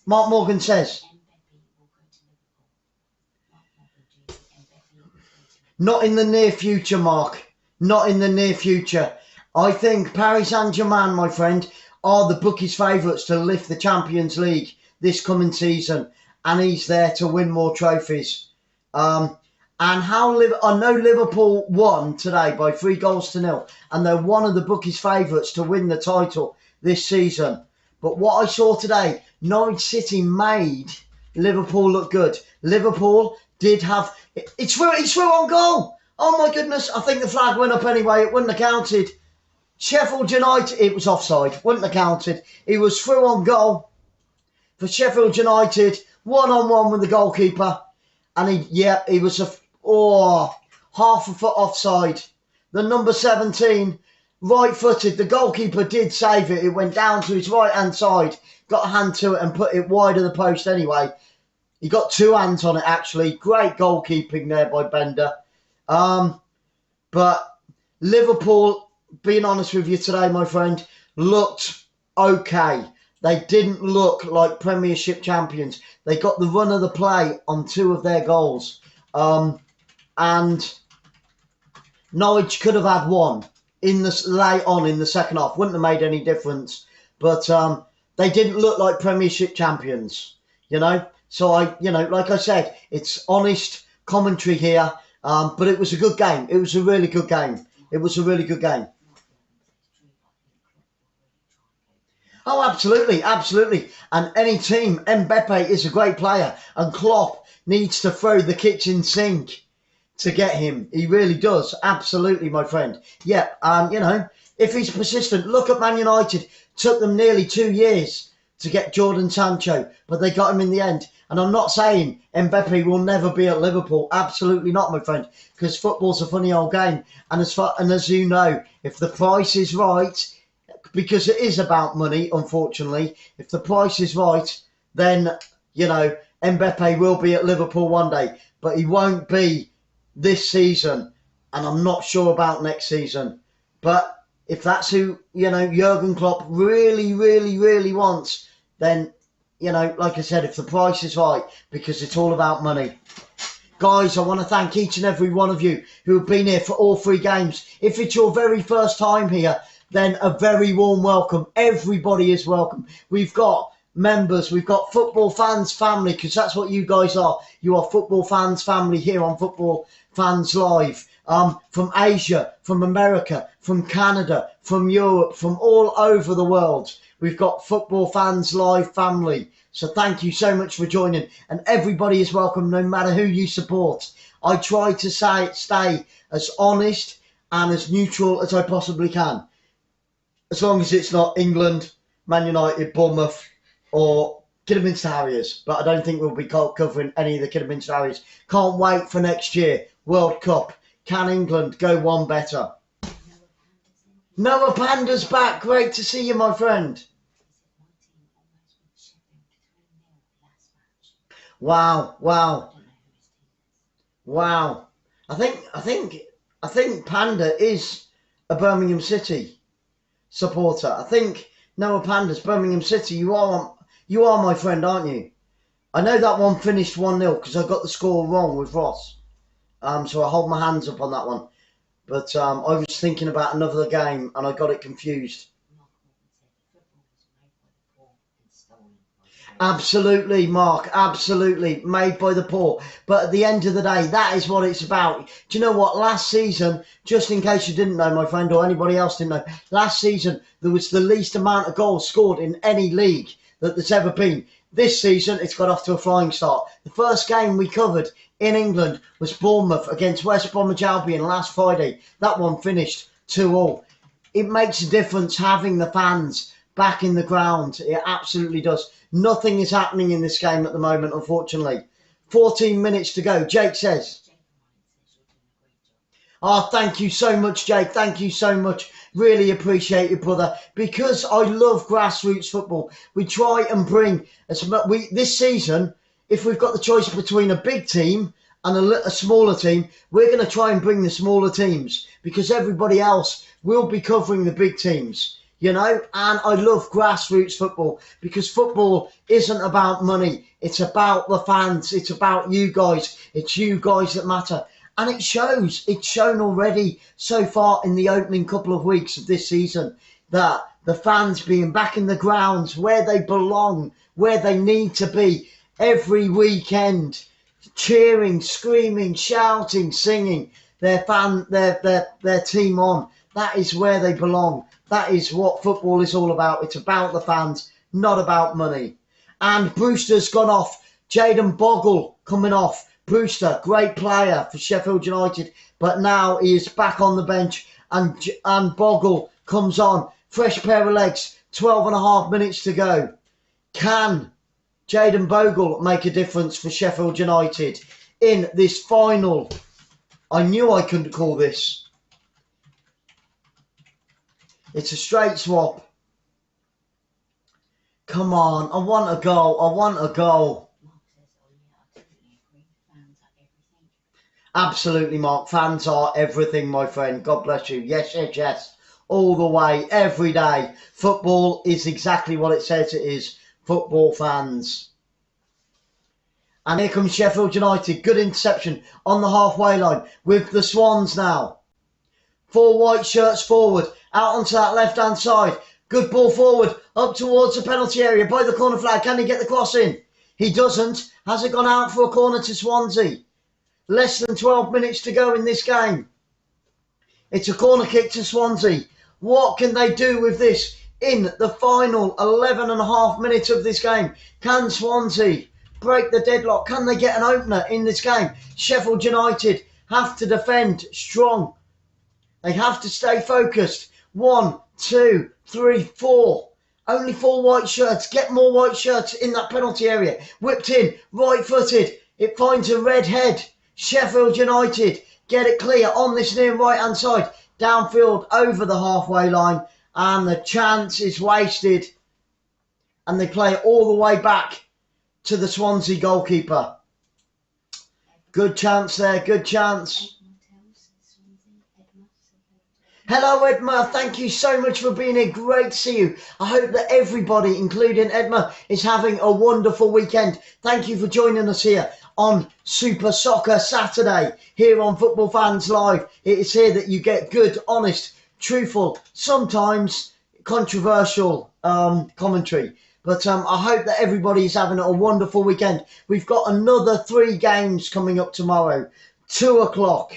Speaker 1: Morgan says... Not in the near future, Mark. Not in the near future. I think Paris Saint-Germain, my friend, are the bookies' favourites to lift the Champions League this coming season. And he's there to win more trophies. I know Liverpool won today by 3-0. And they're one of the bookies' favourites to win the title this season. But what I saw today, Norwich City made Liverpool look good. Liverpool did have... It's through on goal. Oh my goodness. I think the flag went up anyway. It wouldn't have counted. Sheffield United, it was offside. Wouldn't have counted. He was through on goal for Sheffield United. 1-on-1 with the goalkeeper. And he was half a foot offside. The number 17, right-footed. The goalkeeper did save it. It went down to his right-hand side. Got a hand to it and put it wide of the post anyway. He got two hands on it, actually. Great goalkeeping there by Bender. But Liverpool, being honest with you today, my friend, looked okay. They didn't look like Premiership champions. They got the run of the play on 2 of their goals. And Norwich could have had 1 late on in the second half. Wouldn't have made any difference. But they didn't look like Premiership champions, you know. So, like I said, it's honest commentary here, but it was a good game. It was a really good game. It was a really good game. Oh, absolutely, absolutely. And any team, Mbappe is a great player, and Klopp needs to throw the kitchen sink to get him. He really does. Absolutely, my friend. Yeah, if he's persistent, look at Man United. Took them nearly 2 years to get Jordan Sancho, but they got him in the end. And I'm not saying Mbappe will never be at Liverpool. Absolutely not, my friend, because football's a funny old game. And as you know, if the price is right, because it is about money, unfortunately, if the price is right, then, Mbappe will be at Liverpool one day. But he won't be this season, and I'm not sure about next season. But if that's who, Jurgen Klopp really, really, really wants, then, like I said, if the price is right, because it's all about money. Guys, I want to thank each and every one of you who have been here for all 3 games. If it's your very first time here, then a very warm welcome. Everybody is welcome. We've got members, we've got football fans family, because that's what you guys are. You are football fans family here on Football Fans Live. from Asia, from America, from Canada, from Europe, from all over the world. We've got Football Fans Live family. So thank you so much for joining. And everybody is welcome, no matter who you support. I try to stay as honest and as neutral as I possibly can. As long as it's not England, Man United, Bournemouth, or Kidderminster Harriers. But I don't think we'll be covering any of the Kidderminster Harriers. Can't wait for next year. World Cup. Can England go one better? Noah Panda's back. Great to see you, my friend. Wow. I think Panda is a Birmingham City supporter. I think Noah Panda's Birmingham City. You are my friend, aren't you? I know that one finished 1-0 because I got the score wrong with Ross. So I hold my hands up on that one. But I was thinking about another game and I got it confused. Absolutely, Mark. Absolutely. Made by the poor. But at the end of the day, that is what it's about. Do you know what? Last season, just in case you didn't know, my friend, or anybody else didn't know, last season there was the least amount of goals scored in any league that there's ever been. This season, it's got off to a flying start. The first game we covered in England was Bournemouth against West Bromwich Albion last Friday. That one finished 2-2. It makes a difference having the fans back in the ground. It absolutely does. Nothing is happening in this game at the moment, unfortunately. 14 minutes to go. Jake says. Oh, thank you so much, Jake. Thank you so much. Really appreciate it, brother. Because I love grassroots football, we try and bring this season. If we've got the choice between a big team and a smaller team, we're going to try and bring the smaller teams because everybody else will be covering the big teams, you know. And I love grassroots football because football isn't about money. It's about the fans. It's about you guys. It's you guys that matter. And it shows. It's shown already so far in the opening couple of weeks of this season that the fans being back in the grounds where they belong, where they need to be every weekend, cheering, screaming, shouting, singing their team on. That is where they belong. That is what football is all about. It's about the fans, not about money. And Brewster's gone off. Jayden Bogle coming off. Brewster, great player for Sheffield United, but now he is back on the bench and Bogle comes on. Fresh pair of legs, 12.5 minutes to go. Can Jayden Bogle make a difference for Sheffield United in this final? I knew I couldn't call this. It's a straight swap. Come on, I want a goal. I want a goal. Absolutely, Mark. Fans are everything, my friend. God bless you. Yes. All the way, every day. Football is exactly what it says it is. Football fans. And here comes Sheffield United. Good interception on the halfway line with the Swans now. 4 white shirts forward. Out onto that left-hand side. Good ball forward. Up towards the penalty area by the corner flag. Can he get the cross in? He doesn't. Has it gone out for a corner to Swansea? Less than 12 minutes to go in this game. It's a corner kick to Swansea. What can they do with this in the final 11.5 minutes of this game? Can Swansea break the deadlock? Can they get an opener in this game? Sheffield United have to defend strong. They have to stay focused. 1, 2, 3, 4. Only 4 white shirts. Get more white shirts in that penalty area. Whipped in, right-footed. It finds a red head. Sheffield United get it clear on this near right-hand side. Downfield over the halfway line. And the chance is wasted. And they play it all the way back to the Swansea goalkeeper. Good chance there. Good chance. Hello, Edma. Thank you so much for being here. Great to see you. I hope that everybody, including Edma, is having a wonderful weekend. Thank you for joining us here on Super Soccer Saturday here on Football Fans Live. It is here that you get good, honest, truthful, sometimes controversial commentary. But I hope that everybody is having a wonderful weekend. We've got another 3 games coming up tomorrow. 2 o'clock.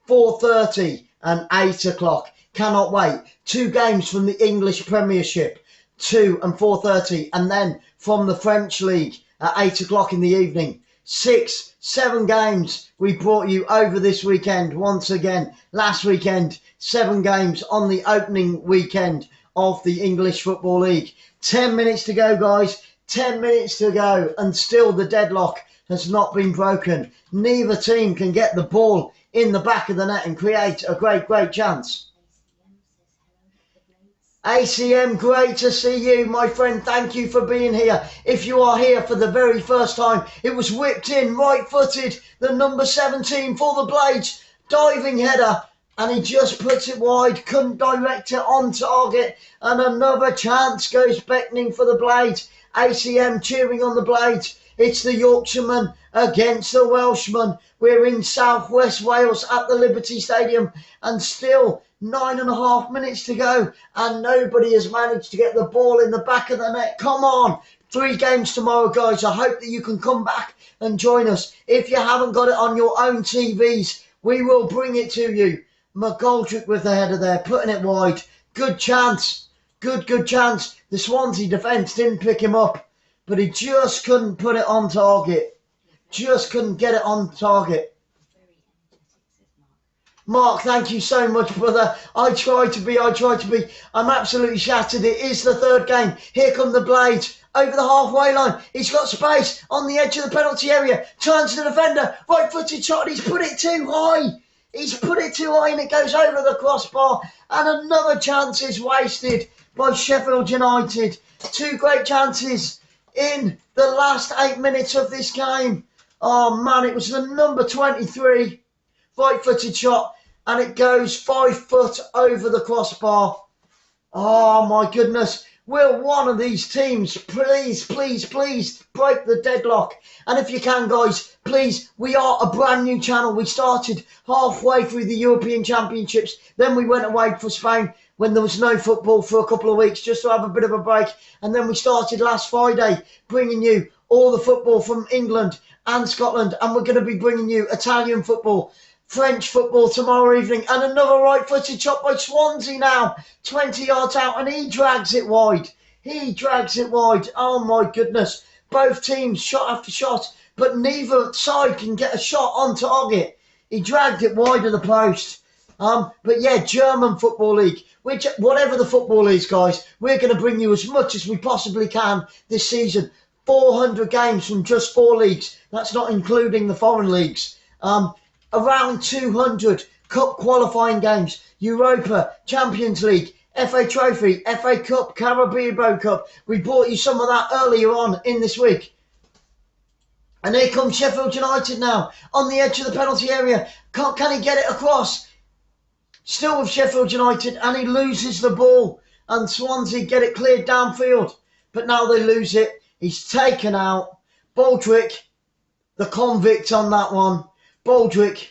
Speaker 1: 4:30 and 8 o'clock. Cannot wait. 2 games from the English Premiership, 2 and 4:30, and then from the French League at 8 o'clock in the evening. 6, 7 games we brought you over this weekend. Once again, last weekend, 7 games on the opening weekend of the English Football League. 10 minutes to go, guys. 10 minutes to go, and still the deadlock has not been broken. Neither team can get the ball in the back of the net and create a great chance. ACM, great to see you, my friend. Thank you for being here. If you are here for the very first time, it was whipped in, right-footed, the number 17 for the Blades. Diving header, and he just puts it wide, couldn't direct it on target, and another chance goes beckoning for the Blades. ACM cheering on the Blades. It's the Yorkshireman against the Welshman. We're in South West Wales at the Liberty Stadium, and still 9.5 minutes to go, and nobody has managed to get the ball in the back of the net. Come on, 3 games tomorrow, guys. I hope that you can come back and join us. If you haven't got it on your own TVs, we will bring it to you. McGoldrick with the header there, putting it wide. Good chance. Good chance. The Swansea defence didn't pick him up, but he just couldn't put it on target. Just couldn't get it on target. Mark, thank you so much, brother. I try to be. I'm absolutely shattered. It is the 3rd game. Here come the Blades. Over the halfway line. He's got space on the edge of the penalty area. Turns to the defender. Right-footed shot. He's put it too high. And it goes over the crossbar. And another chance is wasted by Sheffield United. 2 great chances in the last 8 minutes of this game. Oh, man, it was the number 23. Right-footed shot. And it goes 5 foot over the crossbar. Oh, my goodness. Will one of these teams please break the deadlock? And if you can, guys, please, we are a brand new channel. We started halfway through the European Championships. Then we went away for Spain when there was no football for a couple of weeks, just to have a bit of a break. And then we started last Friday bringing you all the football from England and Scotland. And we're going to be bringing you Italian football, French football tomorrow evening, and another right-footed shot by Swansea now, 20 yards out, and he drags it wide. Oh, my goodness. Both teams shot after shot, but neither side can get a shot on target. He dragged it wide of the post. But yeah, German Football League, which, whatever the football is, guys, we're going to bring you as much as we possibly can this season. 400 games from just 4 leagues. That's not including the foreign leagues. Around 200 cup qualifying games, Europa, Champions League, FA Trophy, FA Cup, Carabao Cup. We brought you some of that earlier on in this week. And here comes Sheffield United now, on the edge of the penalty area. Can he get it across? Still with Sheffield United, and he loses the ball. And Swansea get it cleared downfield. But now they lose it. He's taken out. Baldrick, the convict on that one. Baldrick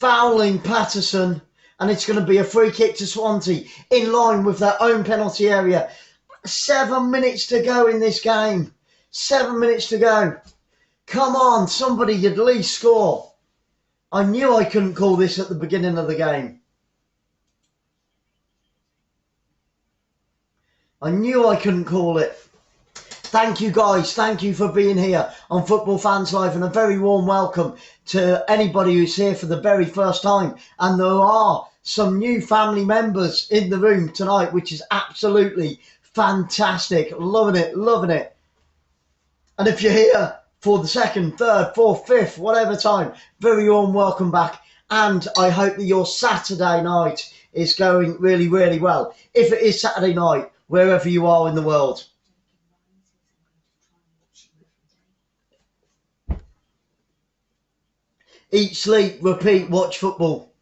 Speaker 1: fouling Patterson, and it's going to be a free kick to Swansea in line with their own penalty area. 7 minutes to go in this game. 7 minutes to go. Come on, somebody at least score. I knew I couldn't call this at the beginning of the game. I knew I couldn't call it. Thank you, guys. Thank you for being here on Football Fans Live, and a very warm welcome to anybody who's here for the very first time. And there are some new family members in the room tonight, which is absolutely fantastic. Loving it. And if you're here for the 2nd, 3rd, 4th, 5th, whatever time, very warm welcome back. And I hope that your Saturday night is going really, really well. If it is Saturday night, wherever you are in the world. Eat, sleep, repeat, watch football.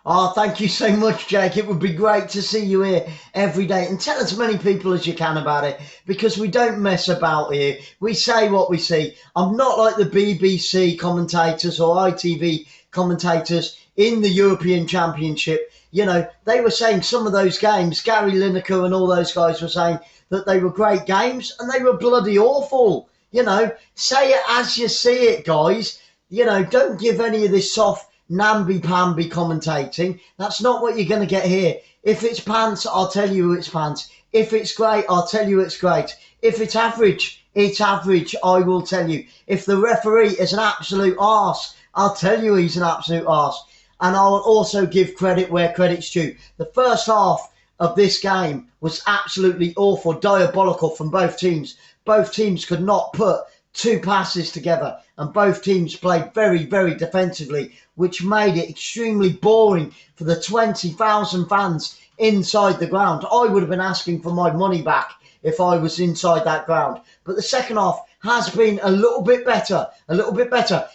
Speaker 1: Oh, thank you so much, Jake. It would be great to see you here every day. And tell as many people as you can about it, because we don't mess about here. We say what we see. I'm not like the BBC commentators or ITV commentators in the European Championship. You know, they were saying some of those games, Gary Lineker and all those guys were saying that they were great games, and they were bloody awful You know, say it as you see it, guys. You know, don't give any of this soft namby-pamby commentating. That's not what you're going to get here. If it's pants, I'll tell you it's pants. If it's great, I'll tell you it's great. If it's average, I will tell you. If the referee is an absolute arse, I'll tell you he's an absolute arse. And I will also give credit where credit's due. The first half of this game was absolutely awful, diabolical from both teams. Both teams could not put two passes together, and both teams played very, very defensively, which made it extremely boring for the 20,000 fans inside the ground. I would have been asking for my money back if I was inside that ground. But the second half has been a little bit better,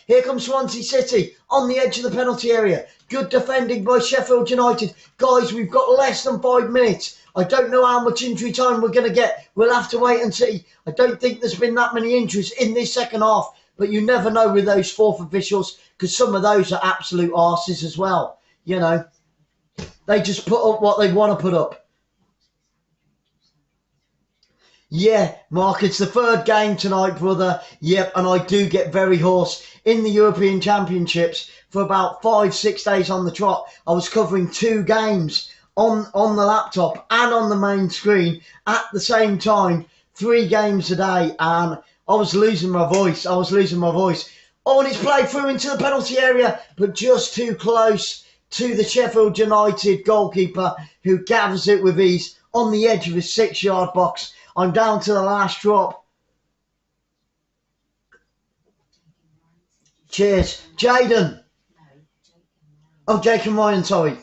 Speaker 1: Here comes Swansea City on the edge of the penalty area. Good defending by Sheffield United. Guys, we've got less than 5 minutes. I don't know how much injury time we're going to get. We'll have to wait and see. I don't think there's been that many injuries in this second half, but you never know with those fourth officials, because some of those are absolute arses as well. You know, they just put up what they want to put up. Yeah, Mark, it's the third game tonight, brother. Yep, and I do get very hoarse. In the European Championships, for about 5-6 days on the trot, I was covering 2 games on the laptop and on the main screen at the same time, 3 games a day, and I was losing my voice. Oh, and it's played through into the penalty area, but just too close to the Sheffield United goalkeeper, who gathers it with ease on the edge of his 6-yard box. I'm down to the last drop. Cheers. Jaden. Oh, Jake and Ryan, sorry.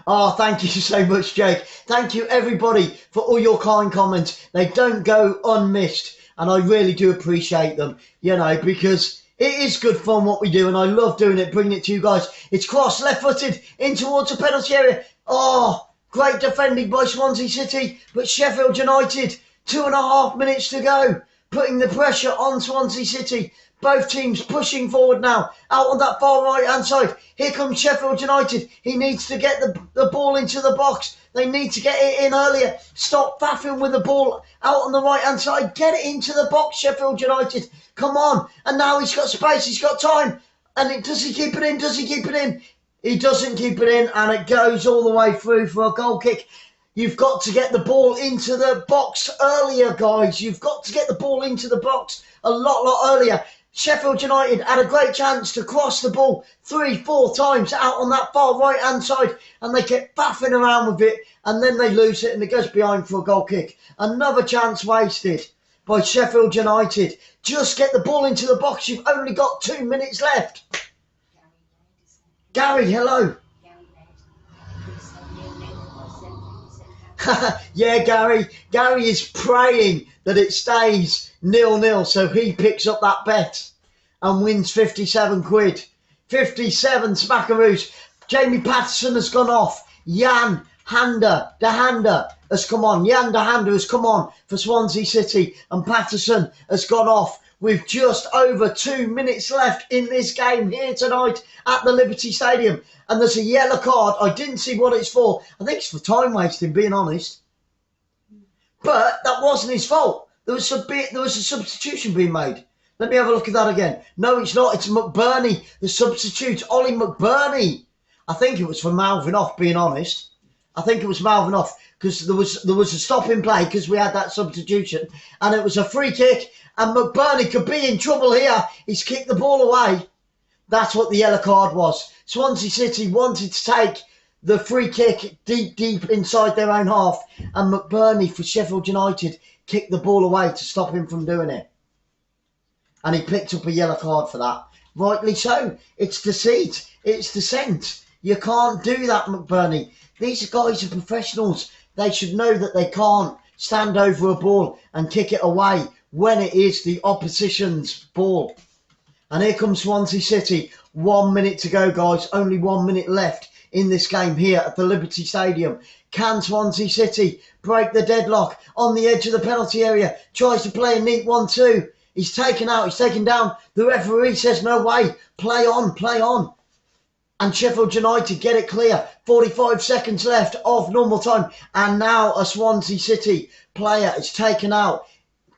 Speaker 1: Oh, thank you so much, Jake. Thank you, everybody, for all your kind comments. They don't go unmissed, and I really do appreciate them, you know, because it is good fun what we do, and I love doing it, bringing it to you guys. It's crossed, left-footed, in towards the penalty area. Oh, great defending by Swansea City, but Sheffield United, 2.5 minutes to go, putting the pressure on Swansea City. Both teams pushing forward now, out on that far right-hand side. Here comes Sheffield United. He needs to get the ball into the box. They need to get it in earlier. Stop faffing with the ball out on the right-hand side. Get it into the box, Sheffield United. Come on. And now he's got space. He's got time. And does he keep it in? Does he keep it in? He doesn't keep it in, and it goes all the way through for a goal kick. You've got to get the ball into the box earlier, guys. You've got to get the ball into the box a lot earlier. Sheffield United had a great chance to cross the ball 3-4 times out on that far right-hand side, and they kept faffing around with it, and then they lose it, and it goes behind for a goal kick. Another chance wasted by Sheffield United. Just get the ball into the box. You've only got 2 minutes left. Gary, hello. Yeah, Gary. Gary is praying that it stays 0-0, so he picks up that bet and wins 57 quid. 57 smackaroos. Jamie Patterson has gone off. Jan 𝓳𝓸𝓷𝓲𝓷𝓰 has come on. Jan 𝓳𝓸𝓷𝓲𝓷𝓲 has come on for Swansea City, and Patterson has gone off with just over 2 minutes left in this game here tonight at the Liberty Stadium. And there's a yellow card. I didn't see what it's for. I think it's for time wasting, being honest. But that wasn't his fault. There was a substitution being made. Let me have a look at that again. No, it's not. It's McBurney, the substitute. Ollie McBurney. I think it was for mouthing off, being honest. I think it was mouthing off because there was a stop in play because we had that substitution. And it was a free kick. And McBurney could be in trouble here. He's kicked the ball away. That's what the yellow card was. Swansea City wanted to take the free kick deep inside their own half. And McBurney for Sheffield United kicked the ball away to stop him from doing it. And he picked up a yellow card for that. Rightly so. It's deceit. It's dissent. You can't do that, McBurney. These guys are professionals. They should know that they can't stand over a ball and kick it away when it is the opposition's ball. And here comes Swansea City. 1 minute to go, guys. Only 1 minute left in this game here at the Liberty Stadium. Can Swansea City break the deadlock on the edge of the penalty area? Tries to play a neat 1-2. He's taken out. He's taken down. The referee says, no way. Play on. Play on. And Sheffield United get it clear. 45 seconds left of normal time. And now a Swansea City player is taken out.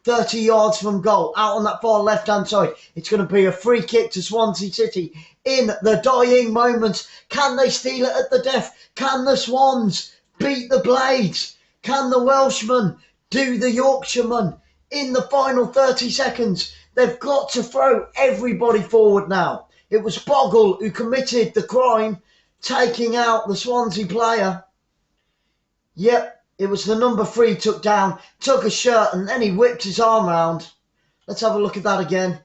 Speaker 1: 30 yards from goal, out on that far left-hand side. It's going to be a free kick to Swansea City in the dying moments. Can they steal it at the death? Can the Swans beat the Blades? Can the Welshmen do the Yorkshiremen in the final 30 seconds? They've got to throw everybody forward now. It was Bogle who committed the crime, taking out the Swansea player. Yep, it was the number 3 took a shirt, and then he whipped his arm round. Let's have a look at that again.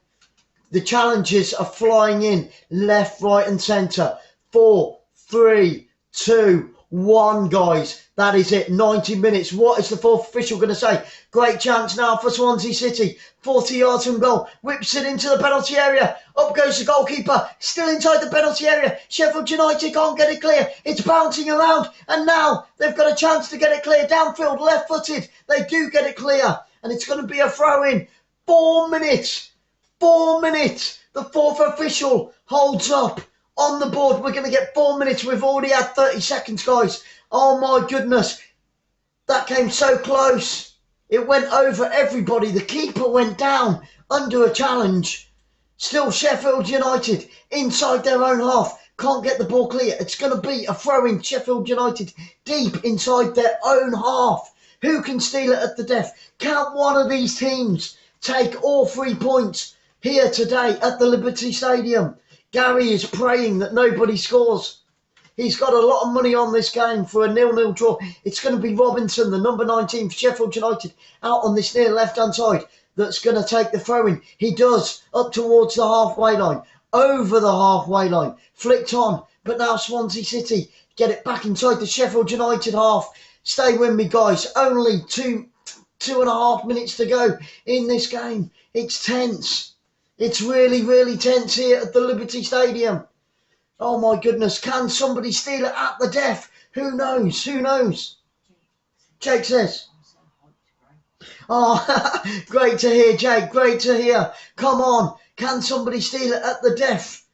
Speaker 1: The challenges are flying in left, right and centre. 4, 3, 2, 1, guys. That is it. 90 minutes. What is the fourth official going to say? Great chance now for Swansea City. 40 yards from goal. Whips it into the penalty area. Up goes the goalkeeper. Still inside the penalty area. Sheffield United can't get it clear. It's bouncing around. And now they've got a chance to get it clear. Downfield, left-footed. They do get it clear. And it's going to be a throw-in. 4 minutes. 4 minutes. The fourth official holds up. On the board, we're going to get 4 minutes. We've already had 30 seconds, guys. Oh, my goodness. That came so close. It went over everybody. The keeper went down under a challenge. Still, Sheffield United inside their own half. Can't get the ball clear. It's going to be a throw-in. Sheffield United deep inside their own half. Who can steal it at the death? Can one of these teams take all 3 points here today at the Liberty Stadium? Gary is praying that nobody scores. He's got a lot of money on this game for a 0-0 draw. It's going to be Robinson, the number 19 for Sheffield United, out on this near left-hand side that's going to take the throw-in. He does, up towards the halfway line, over the halfway line, flicked on. But now Swansea City get it back inside the Sheffield United half. Stay with me, guys. Only two and a half minutes to go in this game. It's tense. It's really, really tense here at the Liberty Stadium. Oh, my goodness. Can somebody steal it at the death? Who knows? Who knows? Jake says. Oh, great to hear, Jake. Great to hear. Come on. Can somebody steal it at the death?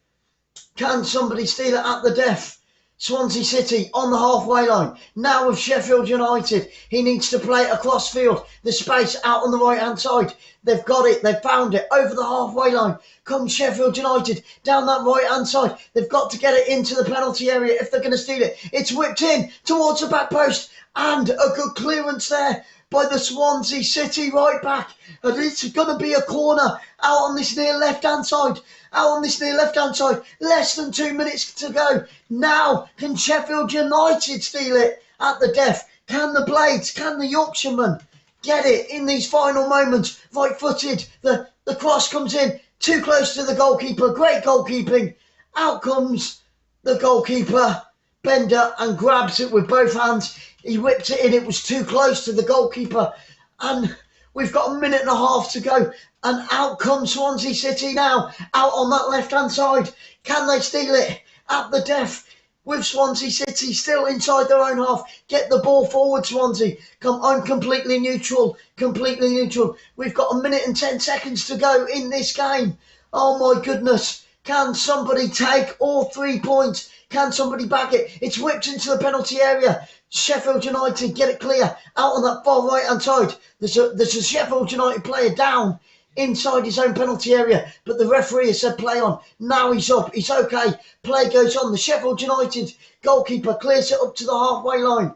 Speaker 1: Can somebody steal it at the death? Swansea City on the halfway line. Now with Sheffield United. He needs to play across field. The space out on the right-hand side. They've got it. They've found it. Over the halfway line. Comes Sheffield United down that right-hand side. They've got to get it into the penalty area if they're going to steal it. It's whipped in towards the back post. And a good clearance there by the Swansea City right back. And it's going to be a corner out on this near left-hand side. Out on this near left-hand side. Less than 2 minutes to go. Now, can Sheffield United steal it at the death? Can the Blades, can the Yorkshiremen get it in these final moments? Right-footed. The cross comes in. Too close to the goalkeeper. Great goalkeeping. Out comes the goalkeeper, Bender, and grabs it with both hands. He whipped it in. It was too close to the goalkeeper. And we've got a minute and a half to go. And out comes Swansea City now. Out on that left-hand side. Can they steal it at the death? With Swansea City still inside their own half. Get the ball forward, Swansea. I'm completely neutral. Completely neutral. We've got a minute and 10 seconds to go in this game. Oh, my goodness. Can somebody take all 3 points? Can somebody back it? It's whipped into the penalty area. Sheffield United get it clear. Out on that far right-hand side. There's a Sheffield United player down inside his own penalty area, but the referee has said play on. Now he's up. He's okay. Play goes on. The Sheffield United goalkeeper clears it up to the halfway line.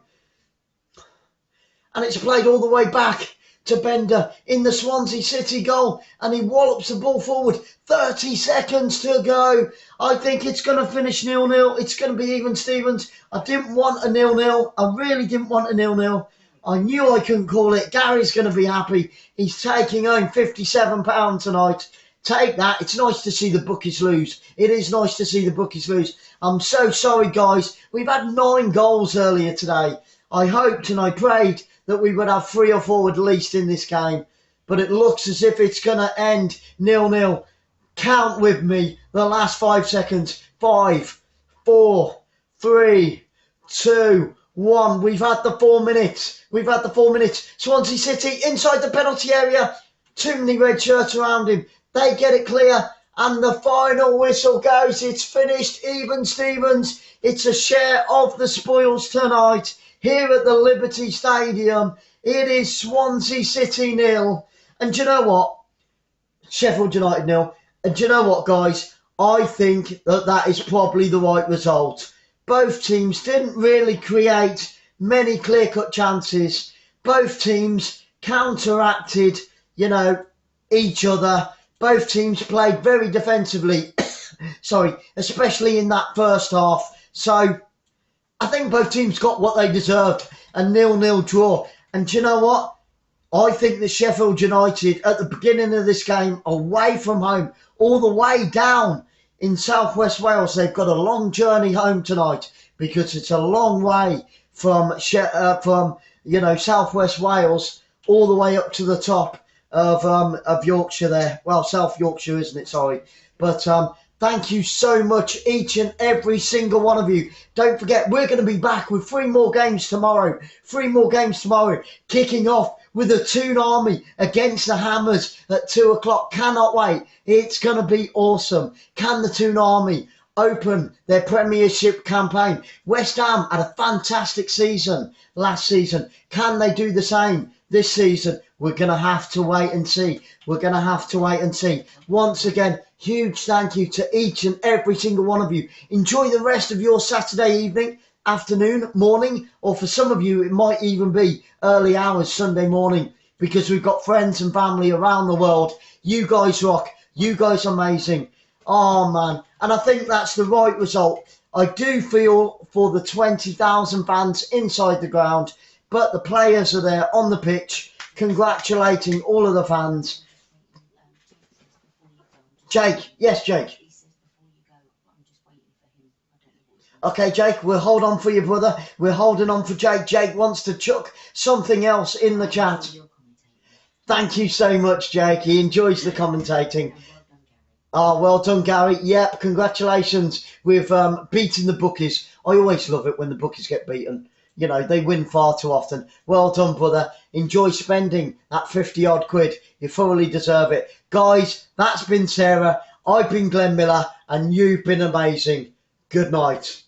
Speaker 1: And it's played all the way back to Bender in the Swansea City goal, and he wallops the ball forward. 30 seconds to go. I think it's going to finish 0-0. It's going to be even Stevens. I didn't want a 0-0. I really didn't want a 0-0. I knew I couldn't call it. Gary's going to be happy. He's taking home £57 tonight. Take that. It's nice to see the bookies lose. It is nice to see the bookies lose. I'm so sorry, guys. We've had 9 goals earlier today. I hoped and I prayed that we would have 3 or 4 at least in this game. But it looks as if it's going to end 0-0. Count with me the last 5 seconds. 5, 4, 3, 2, 1. We've had the 4 minutes. We've had the 4 minutes. Swansea City inside the penalty area. Too many red shirts around him. They get it clear. And the final whistle goes. It's finished. Even Stevens. It's a share of the spoils tonight here at the Liberty Stadium. It is Swansea City 0 And do you know what? Sheffield United nil. And do you know what, guys? I think that is probably the right result. Both teams didn't really create many clear-cut chances. Both teams counteracted, each other. Both teams played very defensively. Sorry, especially in that first half. So I think both teams got what they deserved. A 0-0 draw. And do you know what? I think that Sheffield United, at the beginning of this game, away from home, all the way down in South West Wales, they've got a long journey home tonight because it's a long way from South West Wales all the way up to the top of Yorkshire there. Well, South Yorkshire, isn't it? Sorry. But thank you so much, each and every single one of you. Don't forget, we're going to be back with 3 more games tomorrow. 3 more games tomorrow, kicking off with the Toon Army against the Hammers at 2 o'clock. Cannot wait. It's going to be awesome. Can the Toon Army open their Premiership campaign? West Ham had a fantastic season last season. Can they do the same this season? We're going to have to wait and see. We're going to have to wait and see. Once again, huge thank you to each and every single one of you. Enjoy the rest of your Saturday evening, afternoon, morning, or for some of you, it might even be early hours Sunday morning because we've got friends and family around the world. You guys rock. You guys are amazing. Oh, man. And I think that's the right result. I do feel for the 20,000 fans inside the ground, but the players are there on the pitch congratulating all of the fans. Jake. Yes, Jake. Okay, Jake, we'll hold on for your brother. We're holding on for Jake. Jake wants to chuck something else in the chat. Thank you so much, Jake. He enjoys the commentating. Oh, well done, Gary. Yep, congratulations with beating the bookies. I always love it when the bookies get beaten. They win far too often. Well done, brother. Enjoy spending that 50-odd quid. You thoroughly deserve it. Guys, that's been Sarah. I've been Glenn Miller, and you've been amazing. Good night.